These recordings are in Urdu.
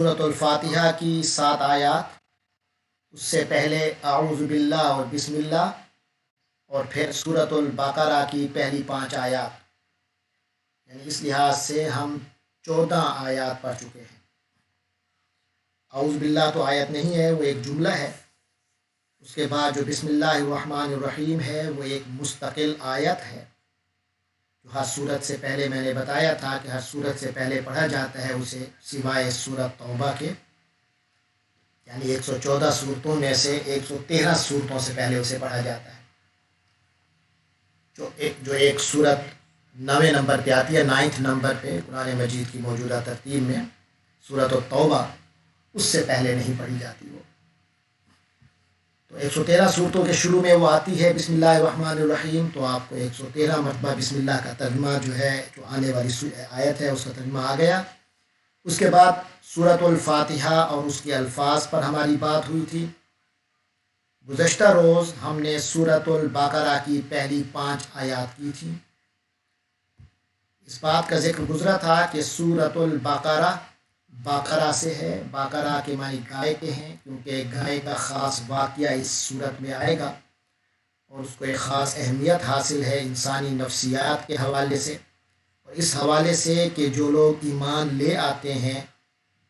سورۃ الفاتحہ کی 7 آیات، اس سے پہلے اعوذ باللہ اور بسم اللہ، اور پھر سورۃ البقرہ کی پہلی 5 آیات، یعنی اس لحاظ سے ہم 14 آیات پڑھ چکے ہیں۔ اعوذ باللہ تو آیت نہیں ہے، وہ ایک جملہ ہے۔ اس کے بعد جو بسم اللہ الرحمن الرحیم ہے وہ ایک مستقل آیت ہے، جو ہر سورت سے پہلے میں نے بتایا تھا کہ ہر سورت سے پہلے پڑھا جاتا ہے اسے، سوائے سورۃ توبہ کے، یعنی 114 صورتوں میں سے 113 صورتوں سے پہلے اسے پڑھا جاتا ہے۔ جو ایک صورت 9ویں نمبر پہ آتی ہے، 9 نمبر پہ قرآن مجید کی موجودہ ترتیب میں، سورۃ التوبہ، اس سے پہلے نہیں پڑھی جاتی وہ۔ تو 113 صورتوں کے شروع میں وہ آتی ہے بسم اللہ الرحمن الرحیم، تو آپ کو 113 مرتبہ بسم اللہ کا ترجمہ جو ہے، جو آنے والی آیت ہے اس کا ترجمہ آ گیا۔ اس کے بعد سورۃ الفاتحہ اور اس کے الفاظ پر ہماری بات ہوئی تھی۔ گزشتہ روز ہم نے سورۃ البقرہ کی پہلی 5 آیات کی تھی۔ اس بات کا ذکر گزرا تھا کہ سورۃ البقرہ باقرہ سے ہے، باقرہ کے معنی گائے کے ہیں، کیونکہ گائے کا خاص واقعہ اس صورت میں آئے گا اور اس کو ایک خاص اہمیت حاصل ہے انسانی نفسیات کے حوالے سے، اور اس حوالے سے کہ جو لوگ ایمان لے آتے ہیں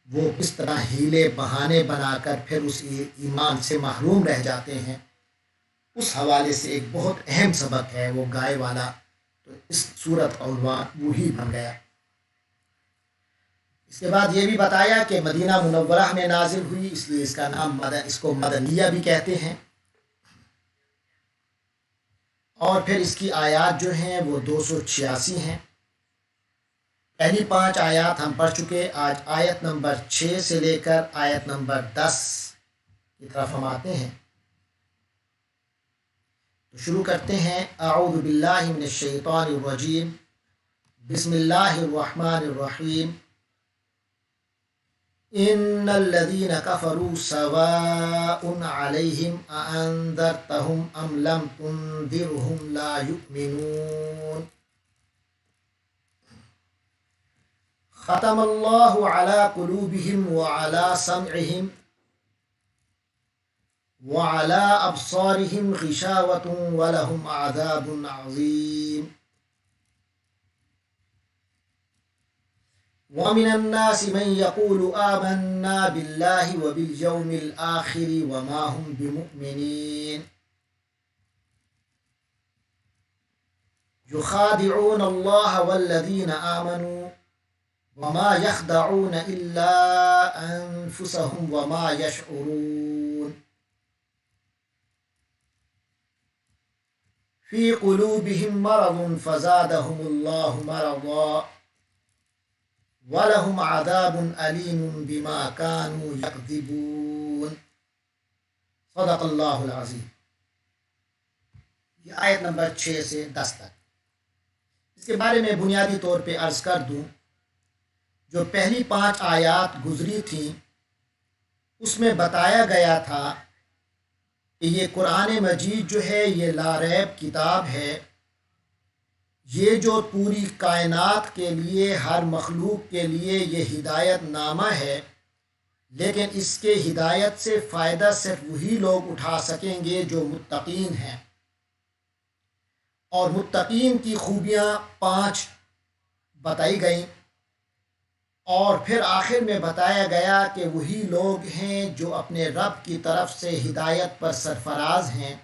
وہ کس طرح ہیلے بہانے بنا کر پھر اس ایمان سے محروم رہ جاتے ہیں، اس حوالے سے ایک بہت اہم سبق ہے وہ گائے والا، تو اس صورت کا عنوان وہی بن گیا۔ اس کے بعد یہ بھی بتایا کہ مدینہ منورہ میں نازل ہوئی، اس لیے اس کا نام اس کو مدنیہ بھی کہتے ہیں، اور پھر اس کی آیات جو ہیں وہ 286 ہیں۔ پہلی 5 آیات ہم پڑھ چکے، آج آیت نمبر 6 سے لے کر آیت نمبر 10 کی طرف ہم آتے ہیں۔ تو شروع کرتے ہیں، اعوذ باللہ من الشیطان الرجیم، بسم اللہ الرحمن الرحیم، ان الذین کفروا سواء علیہم اانذرتہم ام لم تنذرہم لا یؤمنون، ختم اللہ علی قلوبہم وعلی سمعہم وعلی ابصارہم غشاوۃ ولہم عذاب عظیم، ومن الناس من يقول آمنا بالله وباليوم الآخر وما هم بمؤمنين يخادعون الله والذين آمنوا وما يخدعون إلا أنفسهم وما يشعرون، في قلوبهم مرض فزادهم الله مرضا وَلَهُمْ عَذَابٌ أَلِيمٌ بِمَا كَانُوا يَكْذِبُونَ۔ صدق اللہ العظیم۔ یہ آیت نمبر 6 سے 10 تک۔ اس کے بارے میں بنیادی طور پہ عرض کر دوں، جو پہلی 5 آیات گزری تھیں اس میں بتایا گیا تھا کہ یہ قرآن مجید جو ہے یہ لا ریب کتاب ہے، یہ جو پوری کائنات کے لیے، ہر مخلوق کے لیے یہ ہدایت نامہ ہے، لیکن اس کے ہدایت سے فائدہ صرف وہی لوگ اٹھا سکیں گے جو متقین ہیں، اور متقین کی خوبیاں 5 بتائی گئیں، اور پھر آخر میں بتایا گیا کہ وہی لوگ ہیں جو اپنے رب کی طرف سے ہدایت پر سرفراز ہیں،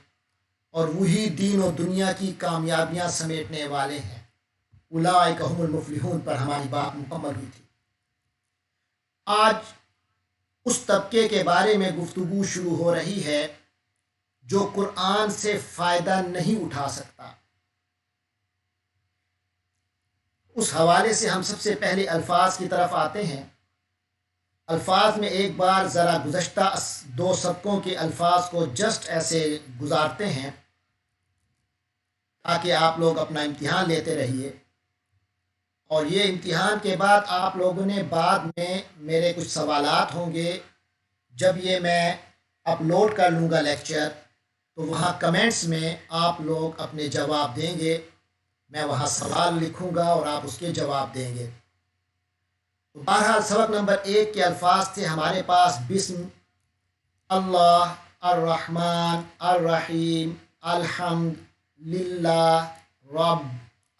اور وہی دین و دنیا کی کامیابیاں سمیٹنے والے ہیں۔ اولئک هم المفلحون پر ہماری بات مکمل ہوئی تھی۔ آج اس طبقے کے بارے میں گفتگو شروع ہو رہی ہے جو قرآن سے فائدہ نہیں اٹھا سکتا۔ اس حوالے سے ہم سب سے پہلے الفاظ کی طرف آتے ہیں۔ الفاظ میں ایک بار ذرا گزشتہ 2 سبقوں کے الفاظ کو جسٹ ایسے گزارتے ہیں تاکہ آپ لوگ اپنا امتحان لیتے رہیے، اور یہ امتحان کے بعد آپ لوگوں نے بعد میں میرے کچھ سوالات ہوں گے، جب یہ میں اپلوڈ کر لوں گا لیکچر، تو وہاں کمنٹس میں آپ لوگ اپنے جواب دیں گے، میں وہاں سوال لکھوں گا اور آپ اس کے جواب دیں گے۔ تو بہرحال سبق نمبر 1 کے الفاظ تھے ہمارے پاس بسم اللہ الرحمن الرحیم الحمد للہ رب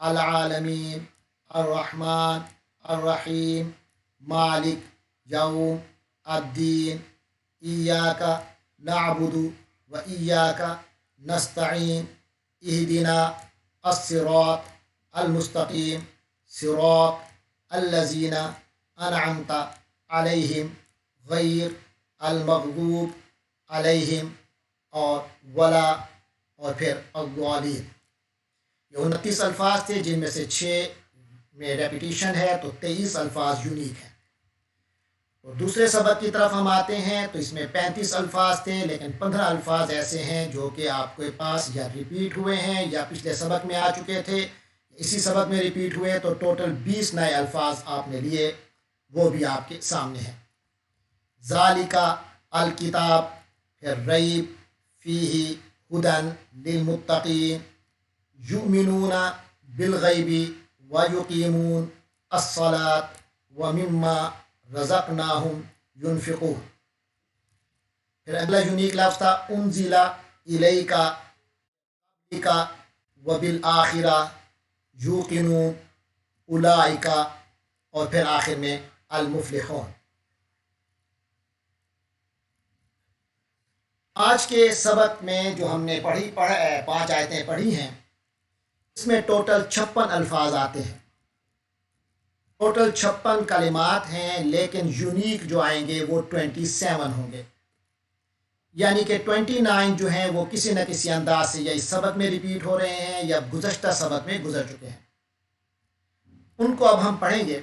العالمین الرحمن الرحیم مالک یوم الدین ایاک نعبد و ایاک نستعین اہدنا الصراط المستقیم صراط الذین انعمت علیہم غیر المغضوب علیہم اور ولا اور پھر الضالین۔ یہ 29 الفاظ تھے جن میں سے 6 میں ریپیٹیشن ہے، تو 23 الفاظ یونیک ہیں۔ اور دوسرے سبق کی طرف ہم آتے ہیں تو اس میں 35 الفاظ تھے، لیکن 15 الفاظ ایسے ہیں جو کہ آپ کے پاس یا ریپیٹ ہوئے ہیں یا پچھلے سبق میں آ چکے تھے، اسی سبق میں ریپیٹ ہوئے، تو ٹوٹل 20 نئے الفاظ آپ نے لیے، وہ بھی آپ کے سامنے ہیں۔ ذالک الکتاب، پھر ریب فیہ ہدی للمتقین، یؤمنون بالغیب ویقیمون الصلاۃ ومما رزقناہم ینفقون۔ پھر اگلا یونیک لفظ تھا انزل الیک وبالآخرہ یوقنون اولئک، اور پھر آخر میں المفلحون۔ آج کے سبق میں جو ہم نے 5 آیتیں پڑھی ہیں، اس میں ٹوٹل 56 الفاظ آتے ہیں، ٹوٹل 56 کلمات ہیں، لیکن یونیک جو آئیں گے وہ 27 ہوں گے، یعنی کہ 29 جو ہیں وہ کسی نہ کسی انداز سے یا اس سبق میں ریپیٹ ہو رہے ہیں یا گزشتہ سبق میں گزر چکے ہیں۔ ان کو اب ہم پڑھیں گے۔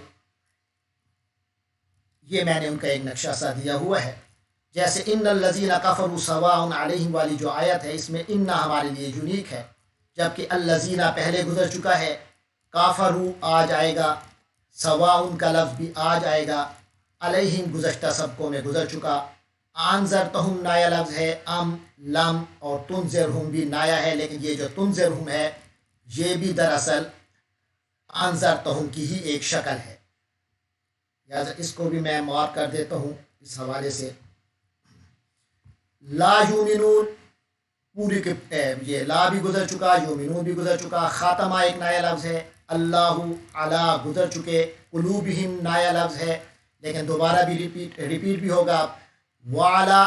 یہ میں نے ان کا ایک نقشہ سا دیا ہوا ہے، جیسے ان الذین کفروا سواء علیہم والی جو آیت ہے، اس میں ان ہمارے لیے یونیک ہے، جبکہ الذین پہلے گزر چکا ہے، کافروا آ جائے گا، سواء کا لفظ بھی آ جائے گا، علیہم گزشتہ سبقوں میں گزر چکا، انذرتہم نایا لفظ ہے، ام لم اور تنذرہم بھی نایا ہے، لیکن یہ جو تنذرہم ہے یہ بھی دراصل انذرتہم کی ہی ایک شکل ہے، لہٰذا اس کو بھی میں مارک کر دیتا ہوں اس حوالے سے۔ لا یومنون پوری کے یہ لا بھی گزر چکا، یومنون بھی گزر چکا، خاتمہ ایک نایا لفظ ہے، اللہ علی گزر چکے، قلوبہم نایا لفظ ہے لیکن دوبارہ بھی ریپیٹ بھی ہوگا، وعلا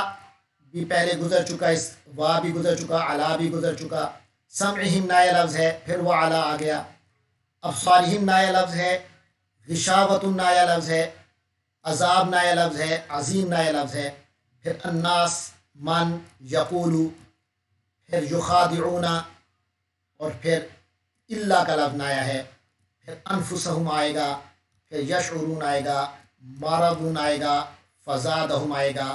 بھی پہلے گزر چکا، اس وا بھی گزر چکا، علا بھی گزر چکا، سمعہم نایا لفظ ہے، پھر وعلا آ گیا، ابصارہم نایا لفظ ہے، غشاوۃ نایا لفظ ہے، عذاب نایا لفظ ہے، عظیم نایا لفظ ہے، پھر الناس من یقول، پھر یخادعون، اور پھر اللہ کا لفظ نایا ہے، پھر انفسہم آئے گا، پھر یشعرون آئے گا، مرض آئے گا، فزادہم آئے گا،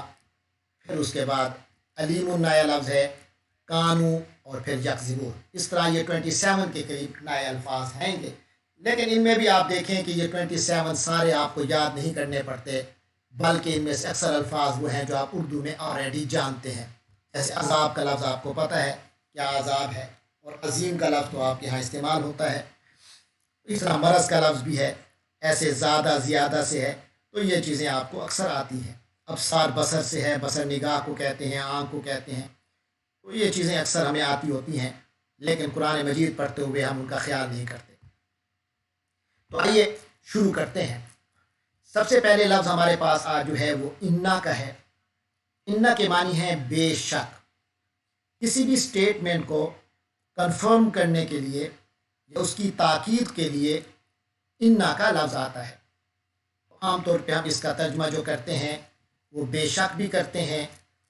پھر اس کے بعد علیم نایا لفظ ہے، کانو، اور پھر یکذبون۔ اس طرح یہ 27 کے قریب نئے الفاظ ہیں گے، لیکن ان میں بھی آپ دیکھیں کہ یہ 27 سارے آپ کو یاد نہیں کرنے پڑتے، بلکہ ان میں سے اکثر الفاظ وہ ہیں جو آپ اردو میں آلریڈی جانتے ہیں، جیسے عذاب کا لفظ آپ کو پتہ ہے کیا عذاب ہے، اور عظیم کا لفظ تو آپ کے یہاں استعمال ہوتا ہے، اس طرح مرض کا لفظ بھی ہے، ایسے زیادہ سے ہے، تو یہ چیزیں آپ کو اکثر آتی ہیں۔ ابصار بصر سے ہے، بصر نگاہ کو کہتے ہیں، آنکھ کو کہتے ہیں، تو یہ چیزیں اکثر ہمیں آتی ہوتی ہیں، لیکن قرآن مجید پڑھتے ہوئے ہم ان کا خیال نہیں کرتے۔ تو آئیے شروع کرتے ہیں۔ سب سے پہلے لفظ ہمارے پاس آج جو ہے وہ انا کا ہے۔ انا کے معنی ہے بے شک۔ کسی بھی سٹیٹمنٹ کو کنفرم کرنے کے لیے یا اس کی تاکید کے لیے انا کا لفظ آتا ہے۔ عام طور پہ ہم اس کا ترجمہ جو کرتے ہیں وہ بے شک بھی کرتے ہیں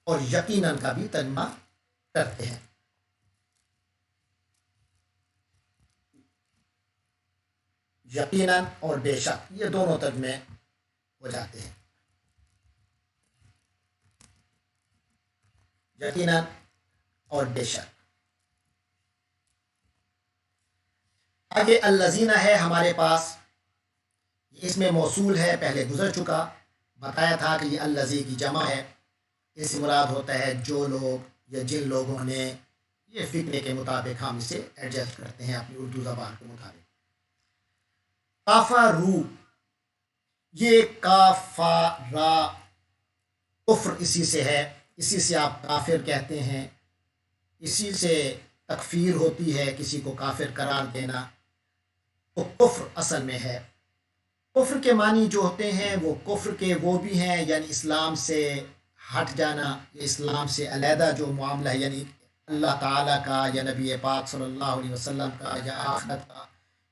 اور یقیناً کا بھی ترجمہ کرتے ہیں۔ یقیناً اور بے شک یہ دونوں ترجمے ہو جاتے ہیں، یقیناً اور بے شک۔ آگے الذین ہے ہمارے پاس، اس میں موصول ہے، پہلے گزر چکا، بتایا تھا کہ یہ الذی کی جمع ہے، اس سے مراد ہوتا ہے جو لوگ یا جن لوگوں نے، یہ فکرے کے مطابق ہم اسے ایڈجسٹ کرتے ہیں اپنی اردو زبان کے مطابق۔ کافروا، یہ کافارا کفر اسی سے ہے، اسی سے آپ کافر کہتے ہیں، اسی سے تکفیر ہوتی ہے، کسی کو کافر قرار دینا، تو کفر اصل میں ہے۔ کفر کے معنی جو ہوتے ہیں وہ کفر کے وہ بھی ہیں، یعنی اسلام سے ہٹ جانا، اسلام سے علیحدہ جو معاملہ ہے، یعنی اللہ تعالیٰ کا یا نبی پاک صلی اللہ علیہ وسلم کا یا آخرت کا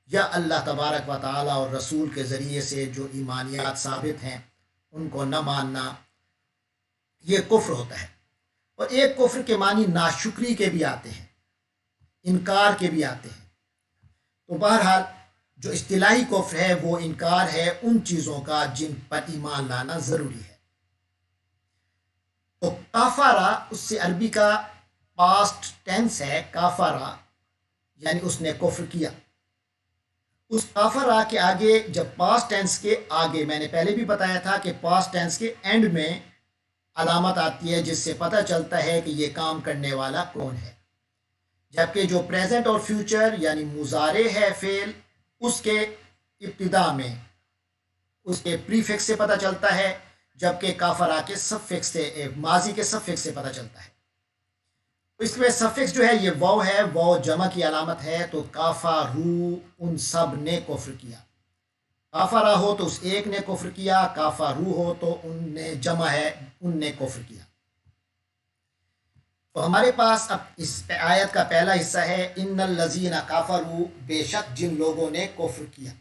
یا اللہ تبارک و تعالیٰ اور رسول کے ذریعے سے جو ایمانیات ثابت ہیں ان کو نہ ماننا، یہ کفر ہوتا ہے۔ اور ایک کفر کے معنی ناشکری کے بھی آتے ہیں، انکار کے بھی آتے ہیں۔ تو بہرحال جو اصطلاحی کفر ہے وہ انکار ہے ان چیزوں کا جن پر ایمان لانا ضروری ہے۔ تو کافارا اس سے عربی کا پاسٹ ٹینس ہے، کافارا یعنی اس نے کفر کیا۔ اس کافرا کے آگے، جب پاسٹ ٹینس کے آگے، میں نے پہلے بھی بتایا تھا کہ پاسٹ ٹینس کے اینڈ میں علامت آتی ہے جس سے پتہ چلتا ہے کہ یہ کام کرنے والا کون ہے، جبکہ جو پریزنٹ اور فیوچر یعنی مضارع ہے فعل، اس کے ابتدا میں اس کے پری فکس سے پتہ چلتا ہے، جبکہ کافرا کے سفکس سے، ماضی کے سفکس سے پتہ چلتا ہے۔ اس میں سفکس جو ہے یہ واو ہے، واو جمع کی علامت ہے، تو کافارو ان سب نے کفر کیا۔ کافرا ہو تو اس ایک نے کفر کیا، کافارو ہو تو ان نے جمع ہے، ان نے کفر کیا۔ تو ہمارے پاس اب اس آیت کا پہلا حصہ ہے، ان الذین کافروا، بے شک جن لوگوں نے کفر کیا۔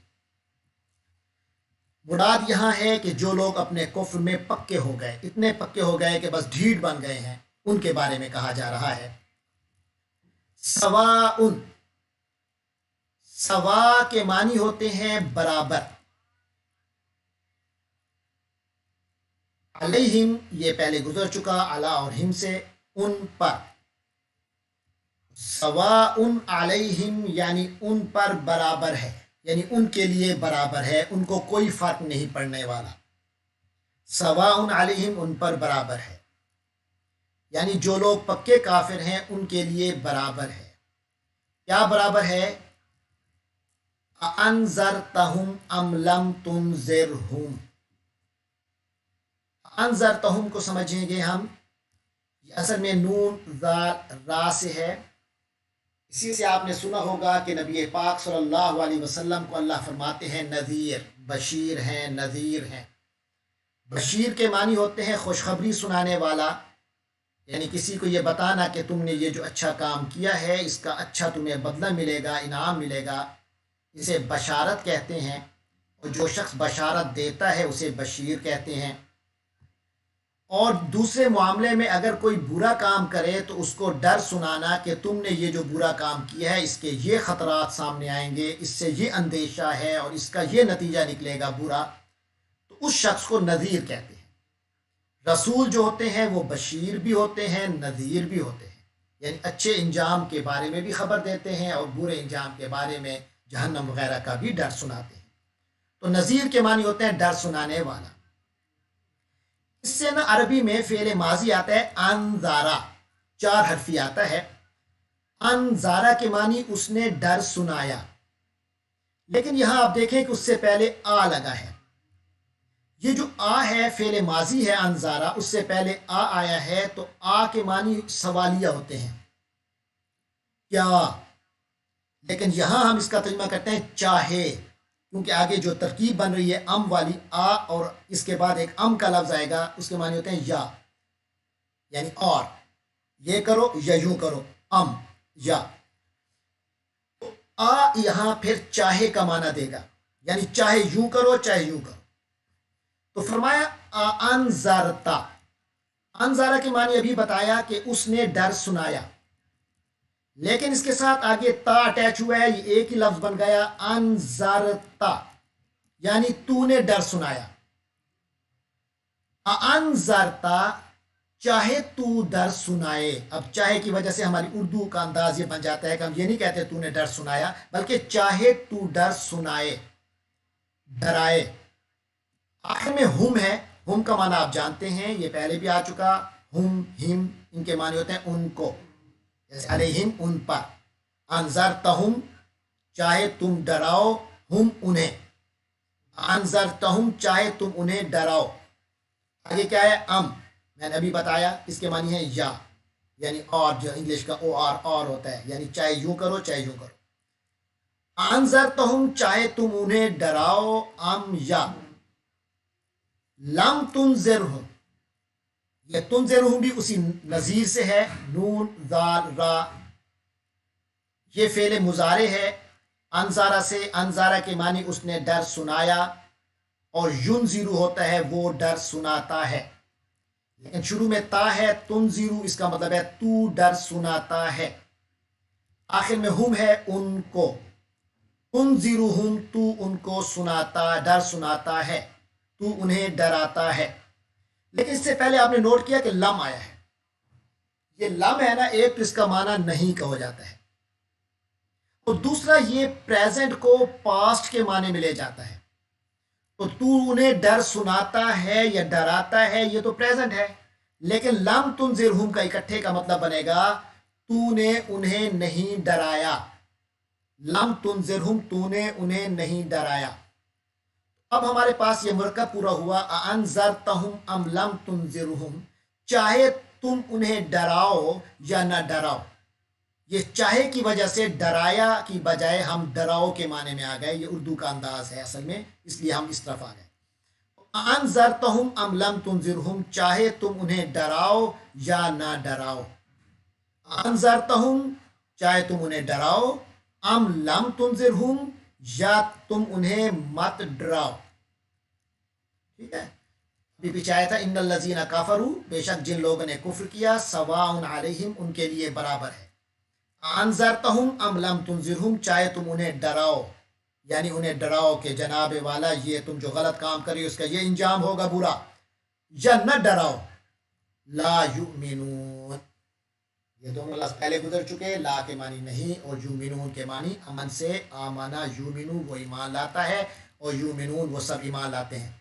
مراد یہاں ہے کہ جو لوگ اپنے کفر میں پکے ہو گئے، اتنے پکے ہو گئے کہ بس ڈھیٹ بن گئے ہیں، ان کے بارے میں کہا جا رہا ہے۔ سواء، سوا کے معنی ہوتے ہیں برابر۔ علیہم یہ پہلے گزر چکا، علی اور ہم سے، ان پر۔ سواء علیہم یعنی ان پر برابر ہے، یعنی ان کے لیے برابر ہے، ان کو کوئی فرق نہیں پڑنے والا۔ سواء علیہم ان پر برابر ہے، یعنی جو لوگ پکے کافر ہیں ان کے لیے برابر ہے۔ کیا برابر ہے؟ انذرتہم ام لم تنذرہم۔ انذرتہم کو سمجھیں گے ہم، یہ اصل میں نون را سے ہے۔ اسی سے آپ نے سنا ہوگا کہ نبی پاک صلی اللہ علیہ وسلم کو اللہ فرماتے ہیں نذیر، بشیر ہیں، نذیر ہیں۔ بشیر کے معنی ہوتے ہیں خوشخبری سنانے والا، یعنی کسی کو یہ بتانا کہ تم نے یہ جو اچھا کام کیا ہے اس کا اچھا تمہیں بدلہ ملے گا، انعام ملے گا، اسے بشارت کہتے ہیں۔ اور جو شخص بشارت دیتا ہے اسے بشیر کہتے ہیں۔ اور دوسرے معاملے میں اگر کوئی برا کام کرے تو اس کو ڈر سنانا کہ تم نے یہ جو برا کام کیا ہے اس کے یہ خطرات سامنے آئیں گے، اس سے یہ اندیشہ ہے اور اس کا یہ نتیجہ نکلے گا برا، تو اس شخص کو نذیر کہتے ہیں۔ رسول جو ہوتے ہیں وہ بشیر بھی ہوتے ہیں، نذیر بھی ہوتے ہیں، یعنی اچھے انجام کے بارے میں بھی خبر دیتے ہیں اور برے انجام کے بارے میں جہنم وغیرہ کا بھی ڈر سناتے ہیں۔ تو نذیر کے معنی ہوتے ہیں ڈر سنانے والا۔ اس سے نا عربی میں فعل ماضی آتا ہے انذارا، 4 حرفی آتا ہے۔ انذارا کے معنی اس نے ڈر سنایا، لیکن یہاں آپ دیکھیں کہ اس سے پہلے آ لگا ہے۔ یہ جو آ ہے فعل ماضی ہے انذارا، اس سے پہلے آ آیا ہے، تو آ کے معنی سوالیہ ہوتے ہیں، کیا؟ لیکن یہاں ہم اس کا ترجمہ کرتے ہیں چاہے، کیونکہ آگے جو ترکیب بن رہی ہے ام والی، آ اور اس کے بعد ایک ام کا لفظ آئے گا، اس کے معنی ہوتے ہیں یا، یعنی اور، یہ کرو یا یوں کرو، ام یا۔ تو آ یہاں پھر چاہے کا معنی دے گا، یعنی چاہے یوں کرو چاہے یوں کرو۔ تو فرمایا انذرتا، انذارا کے معنی ابھی بتایا کہ اس نے ڈر سنایا، لیکن اس کے ساتھ آگے تا اٹیچ ہوا ہے، یہ ایک ہی لفظ بن گیا انذرتا، یعنی تو نے ڈر سنایا۔ انذرتا چاہے تو ڈر سنائے۔ اب چاہے کی وجہ سے ہماری اردو کا انداز یہ بن جاتا ہے کہ ہم یہ نہیں کہتے تو نے ڈر سنایا، بلکہ چاہے تو ڈر سنائے، ڈرائے۔ آخر میں ہم ہے، ہم کا معنی آپ جانتے ہیں، یہ پہلے بھی آ چکا، ہم، ہم، ان کے معنی ہوتے ہیں ان کو، جیسے علیہم ان پر، انذرتہم چاہے تم ڈراؤ، ہم انہیں، انذرتہم چاہے تم انہیں ڈراؤ. آگے کیا ہے؟ میں نے ابھی بتایا اس کے معنی ہے یا، یعنی اور، جو انگلش کا او آر اور ہوتا ہے، یعنی چاہے یوں کرو چاہے یوں کرو. انذرتہم چاہے تم انہیں ڈراؤ، یا لم تنذرہم، یہ تنذرہم بھی اسی نظیر سے ہے، نون ذال را، یہ فعل مضارع ہے انذارہ سے. انذارہ کے معنی اس نے ڈر سنایا، اور ینذرو ہوتا ہے وہ ڈر سناتا ہے، لیکن شروع میں تا ہے. تنذرو اس کا مطلب ہے تو ڈر سناتا ہے. آخر میں ہم ہے ان کو. تنذرہم تو ان کو سناتا، ڈر سناتا ہے، تو انہیں ڈراتا ہے. لیکن اس سے پہلے آپ نے نوٹ کیا کہ لم آیا ہے. یہ لم ہے نا، ایک تو اس کا معنی نہیں کا ہو جاتا ہے، اور دوسرا یہ پریزنٹ کو پاسٹ کے معنی میں لے جاتا ہے. تو انہیں ڈر سناتا ہے یا ڈراتا ہے، یہ تو پریزنٹ ہے. لیکن لم تنذرہم کا اکٹھے کا مطلب بنے گا تو نے انہیں نہیں ڈرایا. لم تنذرہم تو نے انہیں نہیں ڈرایا. اب ہمارے پاس یہ مرکب پورا ہوا. انذرتہم ام لم تنذرہم، چاہے تم انہیں ڈراؤ یا نہ ڈراؤ. یہ چاہے کی وجہ سے ڈرایا کی بجائے ہم ڈراؤ کے معنی میں آ گئے. یہ اردو کا انداز ہے اصل میں، اس لیے ہم اس طرف آ گئے. انذرتہم ام لم تنذرہم، چاہے تم انہیں ڈراؤ یا نہ ڈراؤ. انذرتہم چاہے تم انہیں ڈراؤ، ام لم تنذرہم یا تم انہیں مت ڈراؤ. ٹھیک ہے. ابھی پیچھے آیا تھا ان الذین کفروا، بے شک جن لوگوں نے کفر کیا، سواء علیہم ان کے لیے برابر ہے. انذرتہم ام لم تنذرہم، چاہے تم انہیں ڈراؤ، یعنی انہیں ڈراؤ کہ جناب والا یہ تم جو غلط کام کر رہی ہو اس کا یہ انجام ہوگا برا، یا نہ ڈراؤ. لا یؤمنون، یہ دونوں لفظ پہلے گزر چکے. لا کے معنی نہیں، اور یؤمنون کے معنی امن سے. آمنا یؤمنو وہ ایمان لاتا ہے، اور یؤمنون وہ سب ایمان لاتے ہیں.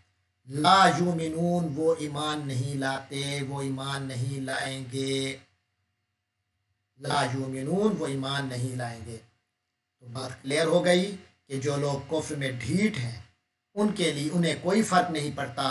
لا یؤمنون وہ ایمان نہیں لاتے، وہ ایمان نہیں لائیں گے. لا یؤمنون وہ ایمان نہیں لائیں گے. تو بات کلیئر ہو گئی کہ جو لوگ کفر میں ڈھیٹ ہیں ان کے لیے انہیں کوئی فرق نہیں پڑتا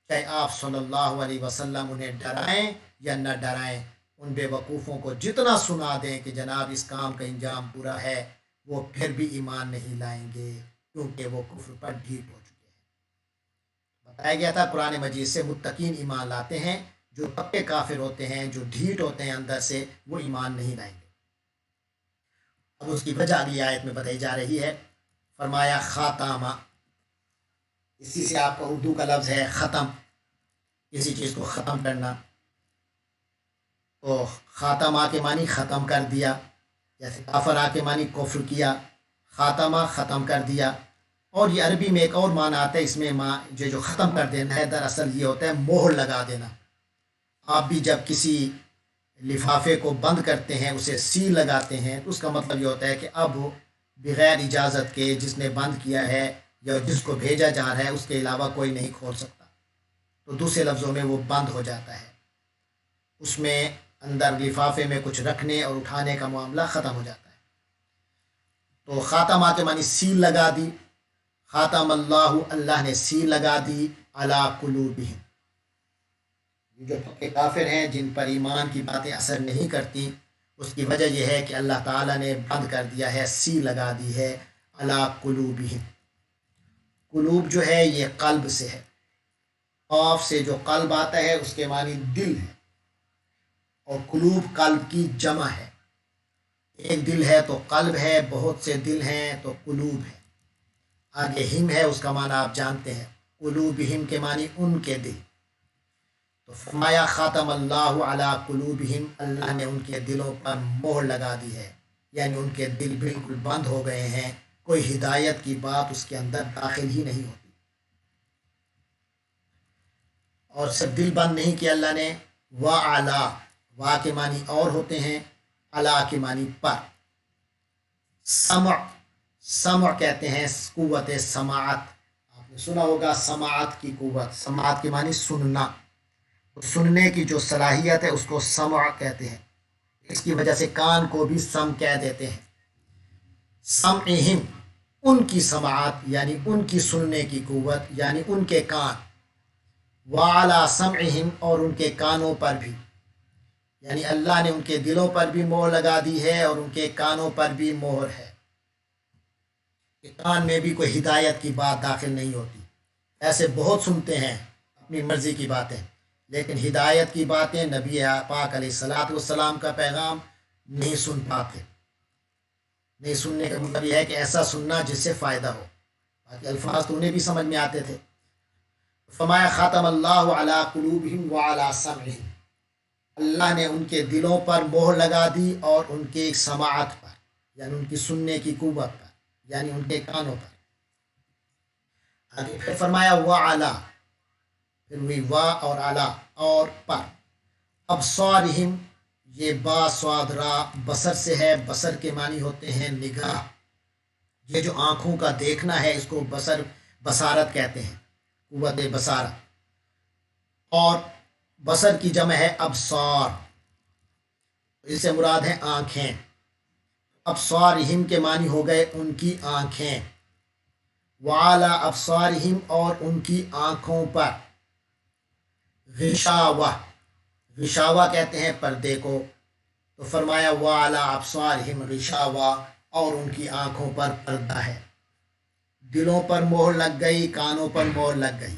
چاہے آپ صلی اللہ علیہ وسلم انہیں ڈرائیں یا نہ ڈرائیں. ان بے وقوفوں کو جتنا سنا دیں کہ جناب اس کام کا انجام برا ہے، وہ پھر بھی ایمان نہیں لائیں گے، کیونکہ وہ کفر پر ڈھیٹ ہو چکے ہیں. بتایا گیا تھا قرآن مجید سے متقین ایمان لاتے ہیں، جو پکے کافر ہوتے ہیں، جو ڈھیٹ ہوتے ہیں اندر سے، وہ ایمان نہیں لائیں گے. اب اس کی وجہ اگلی آیت میں بتائی جا رہی ہے. فرمایا خاتمہ، اسی سے آپ کا اردو کا لفظ ہے ختم، کسی چیز کو ختم کرنا. تو خاتمہ کے معنی ختم کر دیا، جیسے کافر کے معنی کفر کیا، خاتمہ ختم کر دیا. اور یہ عربی میں ایک اور معنی آتا ہے، اس میں جو ختم کر دینا ہے دراصل یہ ہوتا ہے مہر لگا دینا. آپ بھی جب کسی لفافے کو بند کرتے ہیں، اسے سیل لگاتے ہیں، تو اس کا مطلب یہ ہوتا ہے کہ اب بغیر اجازت کے جس نے بند کیا ہے یا جس کو بھیجا جا رہا ہے اس کے علاوہ کوئی نہیں کھول سکتا. تو دوسرے لفظوں میں وہ بند ہو جاتا ہے، اس میں اندر لفافے میں کچھ رکھنے اور اٹھانے کا معاملہ ختم ہو جاتا ہے. تو خاتمہ کے معنی سیل لگا دی. خاتم اللہ، اللہ نے سیل لگا دی علی قلوبہم، جو پکے کافر ہیں جن پر ایمان کی باتیں اثر نہیں کرتی، اس کی وجہ یہ ہے کہ اللہ تعالیٰ نے بند کر دیا ہے، سیل لگا دی ہے علی قلوبہم. قلوب جو ہے یہ قلب سے ہے، قاف سے جو قلب آتا ہے اس کے معنی دل ہے، اور قلوب قلب کی جمع ہے. ایک دل ہے تو قلب ہے، بہت سے دل ہیں تو قلوب ہے. آگے ہم ہے، اس کا معنی آپ جانتے ہیں، قلوبہم کے معنی ان کے دل. تو فرمایا خاتم اللہ علی قلوبہم، اللہ نے ان کے دلوں پر مہر لگا دی ہے، یعنی ان کے دل بالکل بند ہو گئے ہیں، کوئی ہدایت کی بات اس کے اندر داخل ہی نہیں ہوتی. اور صرف دل بند نہیں کیا اللہ نے، وَعَلَا، وا کے معنی اور ہوتے ہیں، علا کے معنی پر. سمع کہتے ہیں قوت سماعت. آپ نے سنا ہوگا سماعت کی قوت، سماعت کے معنی سننا، سننے کی جو صلاحیت ہے اس کو سمع کہتے ہیں. اس کی وجہ سے کان کو بھی سم کہہ دیتے ہیں. سمعہم، ان کی سماعت یعنی ان کی سننے کی قوت یعنی ان کے کان، وعلی سمعہم اور ان کے کانوں پر بھی، یعنی اللہ نے ان کے دلوں پر بھی مہر لگا دی ہے اور ان کے کانوں پر بھی مہر ہے کہ کان میں بھی کوئی ہدایت کی بات داخل نہیں ہوتی۔ ایسے بہت سنتے ہیں اپنی مرضی کی باتیں، لیکن ہدایت کی باتیں نبی پاک علیہ الصلاۃ والسلام کا پیغام نہیں سن پاتے۔ نہیں سننے کا مطلب یہ ہے کہ ایسا سننا جس سے فائدہ ہو، باقی الفاظ تو انہیں بھی سمجھ میں آتے تھے۔ فرمایا ختم اللہ علی قلوبہم وعلی سمعہم، اللہ نے ان کے دلوں پر مہر لگا دی اور ان کے سماعت پر یعنی ان کی سننے کی قوت پر یعنی ان کے کانوں پر۔ آگے پھر فرمایا وعلی، پھر ہوئی وا اور علی اور پر۔ ابصارہم، یہ با صاد را بصر سے ہے، بصر کے معنی ہوتے ہیں نگاہ، یہ جو آنکھوں کا دیکھنا ہے اس کو بصارت کہتے ہیں، قوت بصارت، اور بصر کی جمع ہے ابصار، اس سے مراد ہے آنکھیں۔ ابصارہم کے معنی ہو گئے ان کی آنکھیں، وعلی ابصارہم اور ان کی آنکھوں پر، غشاوہ، غشاوہ کہتے ہیں پردے کو، تو فرمایا وعلی ابصارہم غشاوہ اور ان کی آنکھوں پر پردہ ہے۔ دلوں پر مہر لگ گئی، کانوں پر مہر لگ گئی،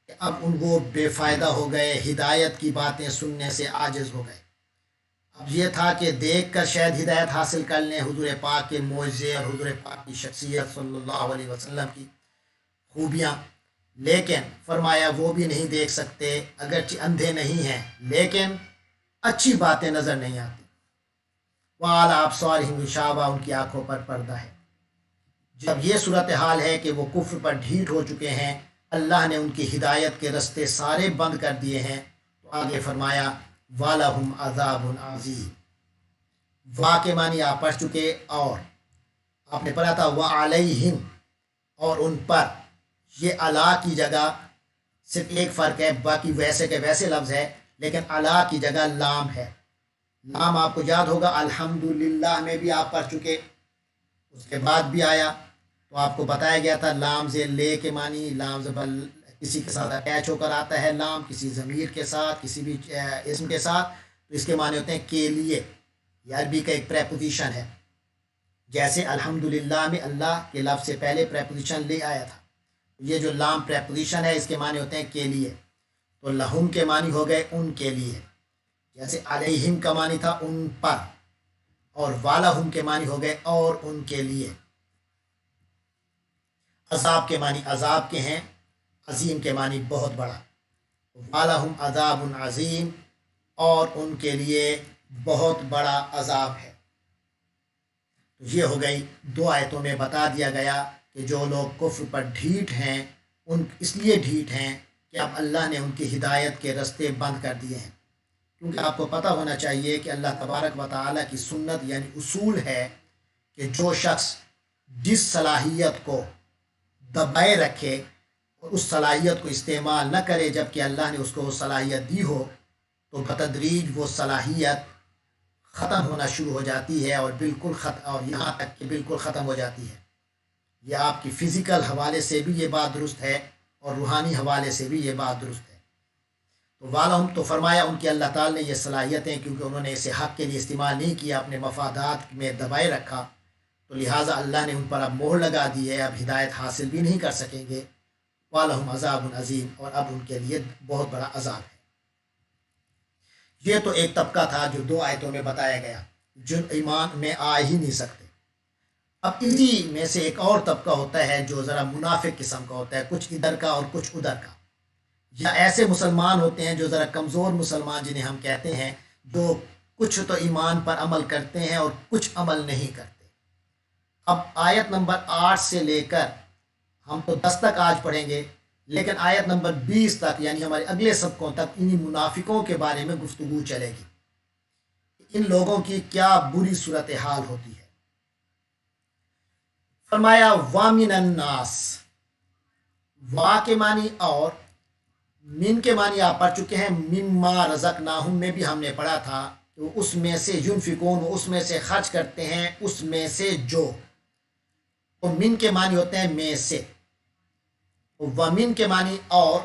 کہ اب ان کو بے فائدہ ہو گئے، ہدایت کی باتیں سننے سے عاجز ہو گئے۔ اب یہ تھا کہ دیکھ کر شاید ہدایت حاصل کر لیں حضور پاک کے معجزے اور حضور پاک کی شخصیت صلی اللہ علیہ وسلم کی خوبیاں، لیکن فرمایا وہ بھی نہیں دیکھ سکتے، اگرچہ اندھے نہیں ہیں لیکن اچھی باتیں نظر نہیں آتی۔ وعلی ابصارہم غشاوہ، ان کی آنکھوں پر پردہ ہے۔ جب یہ صورتحال ہے کہ وہ کفر پر ڈھیٹ ہو چکے ہیں، اللہ نے ان کی ہدایت کے رستے سارے بند کر دیے ہیں، تو آگے فرمایا وَلَهُمْ عَذَابٌ عَظِيمٌ۔ وا کے معنی آپ پڑھ چکے، اور آپ نے پڑھا تھا وَعَلَيْهِمْ، اور ان پر، یہ علا کی جگہ صرف ایک فرق ہے، باقی ویسے کے ویسے لفظ ہے، لیکن علا کی جگہ لام ہے۔ لام آپ کو یاد ہوگا الحمدللہ میں بھی آپ پڑھ چکے، اس کے بعد بھی آیا تو آپ کو بتایا گیا تھا لام زیر لے کے معنی، لام زبر کسی کے ساتھ اٹیچ ہو کر آتا ہے، لام کسی ضمیر کے ساتھ، کسی بھی اسم کے ساتھ، تو اس کے معنی ہوتے ہیں کے لیے، یہ عربی کا ایک پریپوزیشن ہے۔ جیسے الحمدللہ میں اللہ کے لفظ سے پہلے پریپوزیشن لے آیا تھا، یہ جو لام پریپوزیشن ہے اس کے معنی ہوتے ہیں کے لیے، تو لہم کے معنی ہو گئے ان کے لیے، جیسے علیہم کا معنی تھا ان پر، اور والہم کے معنی ہو گئے اور ان کے لیے۔ عذاب کے معنی عذاب کے ہیں، عظیم کے معنی بہت بڑا، والہم عذاب عظیم، اور ان کے لیے بہت بڑا عذاب ہے۔ تو یہ ہو گئی دو آیتوں میں بتا دیا گیا کہ جو لوگ کفر پر ڈھیٹ ہیں، ان اس لیے ڈھیٹ ہیں کہ اب اللہ نے ان کی ہدایت کے رستے بند کر دیے ہیں، کیونکہ آپ کو پتہ ہونا چاہیے کہ اللہ تبارک و تعالیٰ کی سنت یعنی اصول ہے کہ جو شخص جس صلاحیت کو دبائے رکھے اور اس صلاحیت کو استعمال نہ کرے جبکہ اللہ نے اس کو وہ صلاحیت دی ہو، تو بتدریج وہ صلاحیت ختم ہونا شروع ہو جاتی ہے، اور بالکل اور یہاں تک کہ بالکل ختم ہو جاتی ہے۔ یہ آپ کی فزیکل حوالے سے بھی یہ بات درست ہے اور روحانی حوالے سے بھی یہ بات درست ہے۔ تو والہم، تو فرمایا ان کی اللہ تعالیٰ نے یہ صلاحیتیں، کیونکہ انہوں نے اسے حق کے لیے استعمال نہیں کیا، اپنے مفادات میں دبائے رکھا، تو لہٰذا اللہ نے ان پر اب مہر لگا دی ہے، اب ہدایت حاصل بھی نہیں کر سکیں گے۔ وَلَهُمْ عَذَابٌ عَظِيمٌ، اور اب ان کے لیے بہت بڑا عذاب ہے۔ یہ تو ایک طبقہ تھا جو دو آیتوں میں بتایا گیا، جو ایمان میں آ ہی نہیں سکتے۔ اب اسی میں سے ایک اور طبقہ ہوتا ہے جو ذرا منافق قسم کا ہوتا ہے، کچھ ادھر کا اور کچھ ادھر کا، یا ایسے مسلمان ہوتے ہیں جو ذرا کمزور مسلمان جنہیں ہم کہتے ہیں، جو کچھ تو ایمان پر عمل کرتے ہیں اور کچھ عمل نہیں کرتے۔ اب آیت نمبر 8 سے لے کر ہم تو 10 تک آج پڑھیں گے، لیکن آیت نمبر 20 تک یعنی ہمارے اگلے سبقوں تک انہی منافقوں کے بارے میں گفتگو چلے گی، ان لوگوں کی کیا بری صورتحال ہوتی ہے۔ فرمایا وَمِنَ النَّاسِ، وا کے معنی اور من کے معنی آپ پڑھ چکے ہیں، مما رزقناہم میں بھی ہم نے پڑھا تھا کہ اس میں سے ینفقون، اس میں سے خرچ کرتے ہیں، اس میں سے جو اور من کے معنی ہوتے ہیں میں سے، ومن کے معنی اور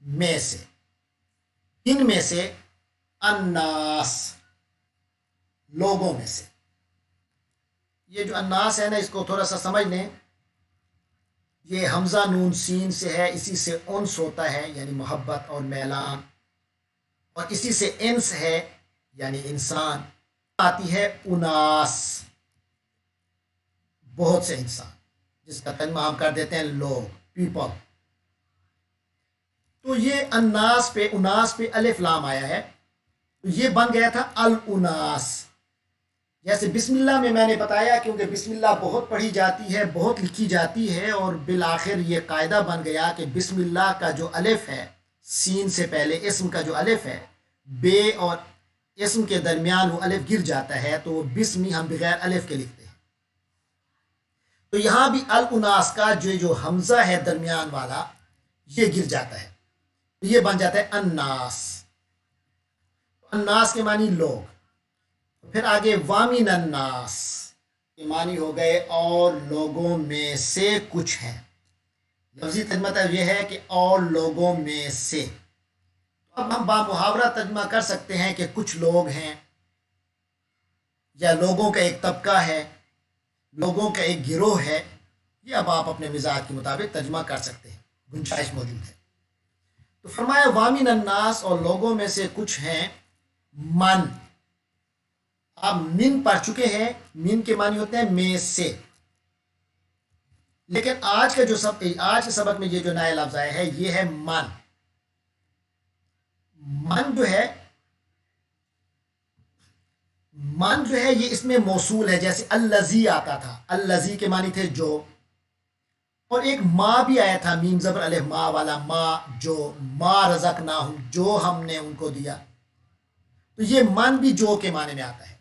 میں سے، ان میں سے، الناس لوگوں میں سے۔ یہ جو الناس ہے نا، اس کو تھوڑا سا سمجھ لیں، یہ حمزہ نون سین سے ہے، اسی سے انس ہوتا ہے یعنی محبت اور میلان، اور اسی سے انس ہے یعنی انسان، آتی ہے اناس، بہت سے انسان، جس کا ترجمہ ہم کر دیتے ہیں لوگ، پیپل۔ تو یہ الناس پہ، اناس پہ الف لام آیا ہے، تو یہ بن گیا تھا الاناس۔ جیسے بسم اللہ میں نے بتایا، کیونکہ بسم اللہ بہت پڑھی جاتی ہے، بہت لکھی جاتی ہے، اور بالآخر یہ قاعدہ بن گیا کہ بسم اللہ کا جو الف ہے، سین سے پہلے اسم کا جو الف ہے، بے اور اسم کے درمیان وہ الف گر جاتا ہے، تو وہ بسمی ہم بغیر الف کے لکھتے ہیں۔ تو یہاں بھی الاناس کا جو حمزہ ہے درمیان والا، یہ گر جاتا ہے، یہ بن جاتا ہے الناس۔ الناس کے معنی لوگ۔ پھر آگے وامن الناس کے معنی ہو گئے اور لوگوں میں سے کچھ ہیں۔ لفظی ترجمہ یہ ہے کہ اور لوگوں میں سے۔ اب ہم بامحاورہ ترجمہ کر سکتے ہیں کہ کچھ لوگ ہیں، یا لوگوں کا ایک طبقہ ہے، لوگوں کا ایک گروہ ہے، یہ اب آپ اپنے مزاج کے مطابق ترجمہ کر سکتے ہیں، گنجائش موجود ہے۔ تو فرمایا وامن الناس اور لوگوں میں سے کچھ ہیں، من، آپ من پڑھ چکے ہیں، من کے معنی ہوتے ہیں میں سے، لیکن آج کے سبق میں یہ جو نیا لفظ آیا ہے یہ ہے من۔ من جو ہے یہ اس میں موصول ہے، جیسے الذی آتا تھا، الذی کے معنی تھے جو، اور ایک ما بھی آیا تھا، میم زبر الف ما والا، ما جو، ما رزقناہم جو ہم نے ان کو دیا، تو یہ من بھی جو کے معنی میں آتا ہے۔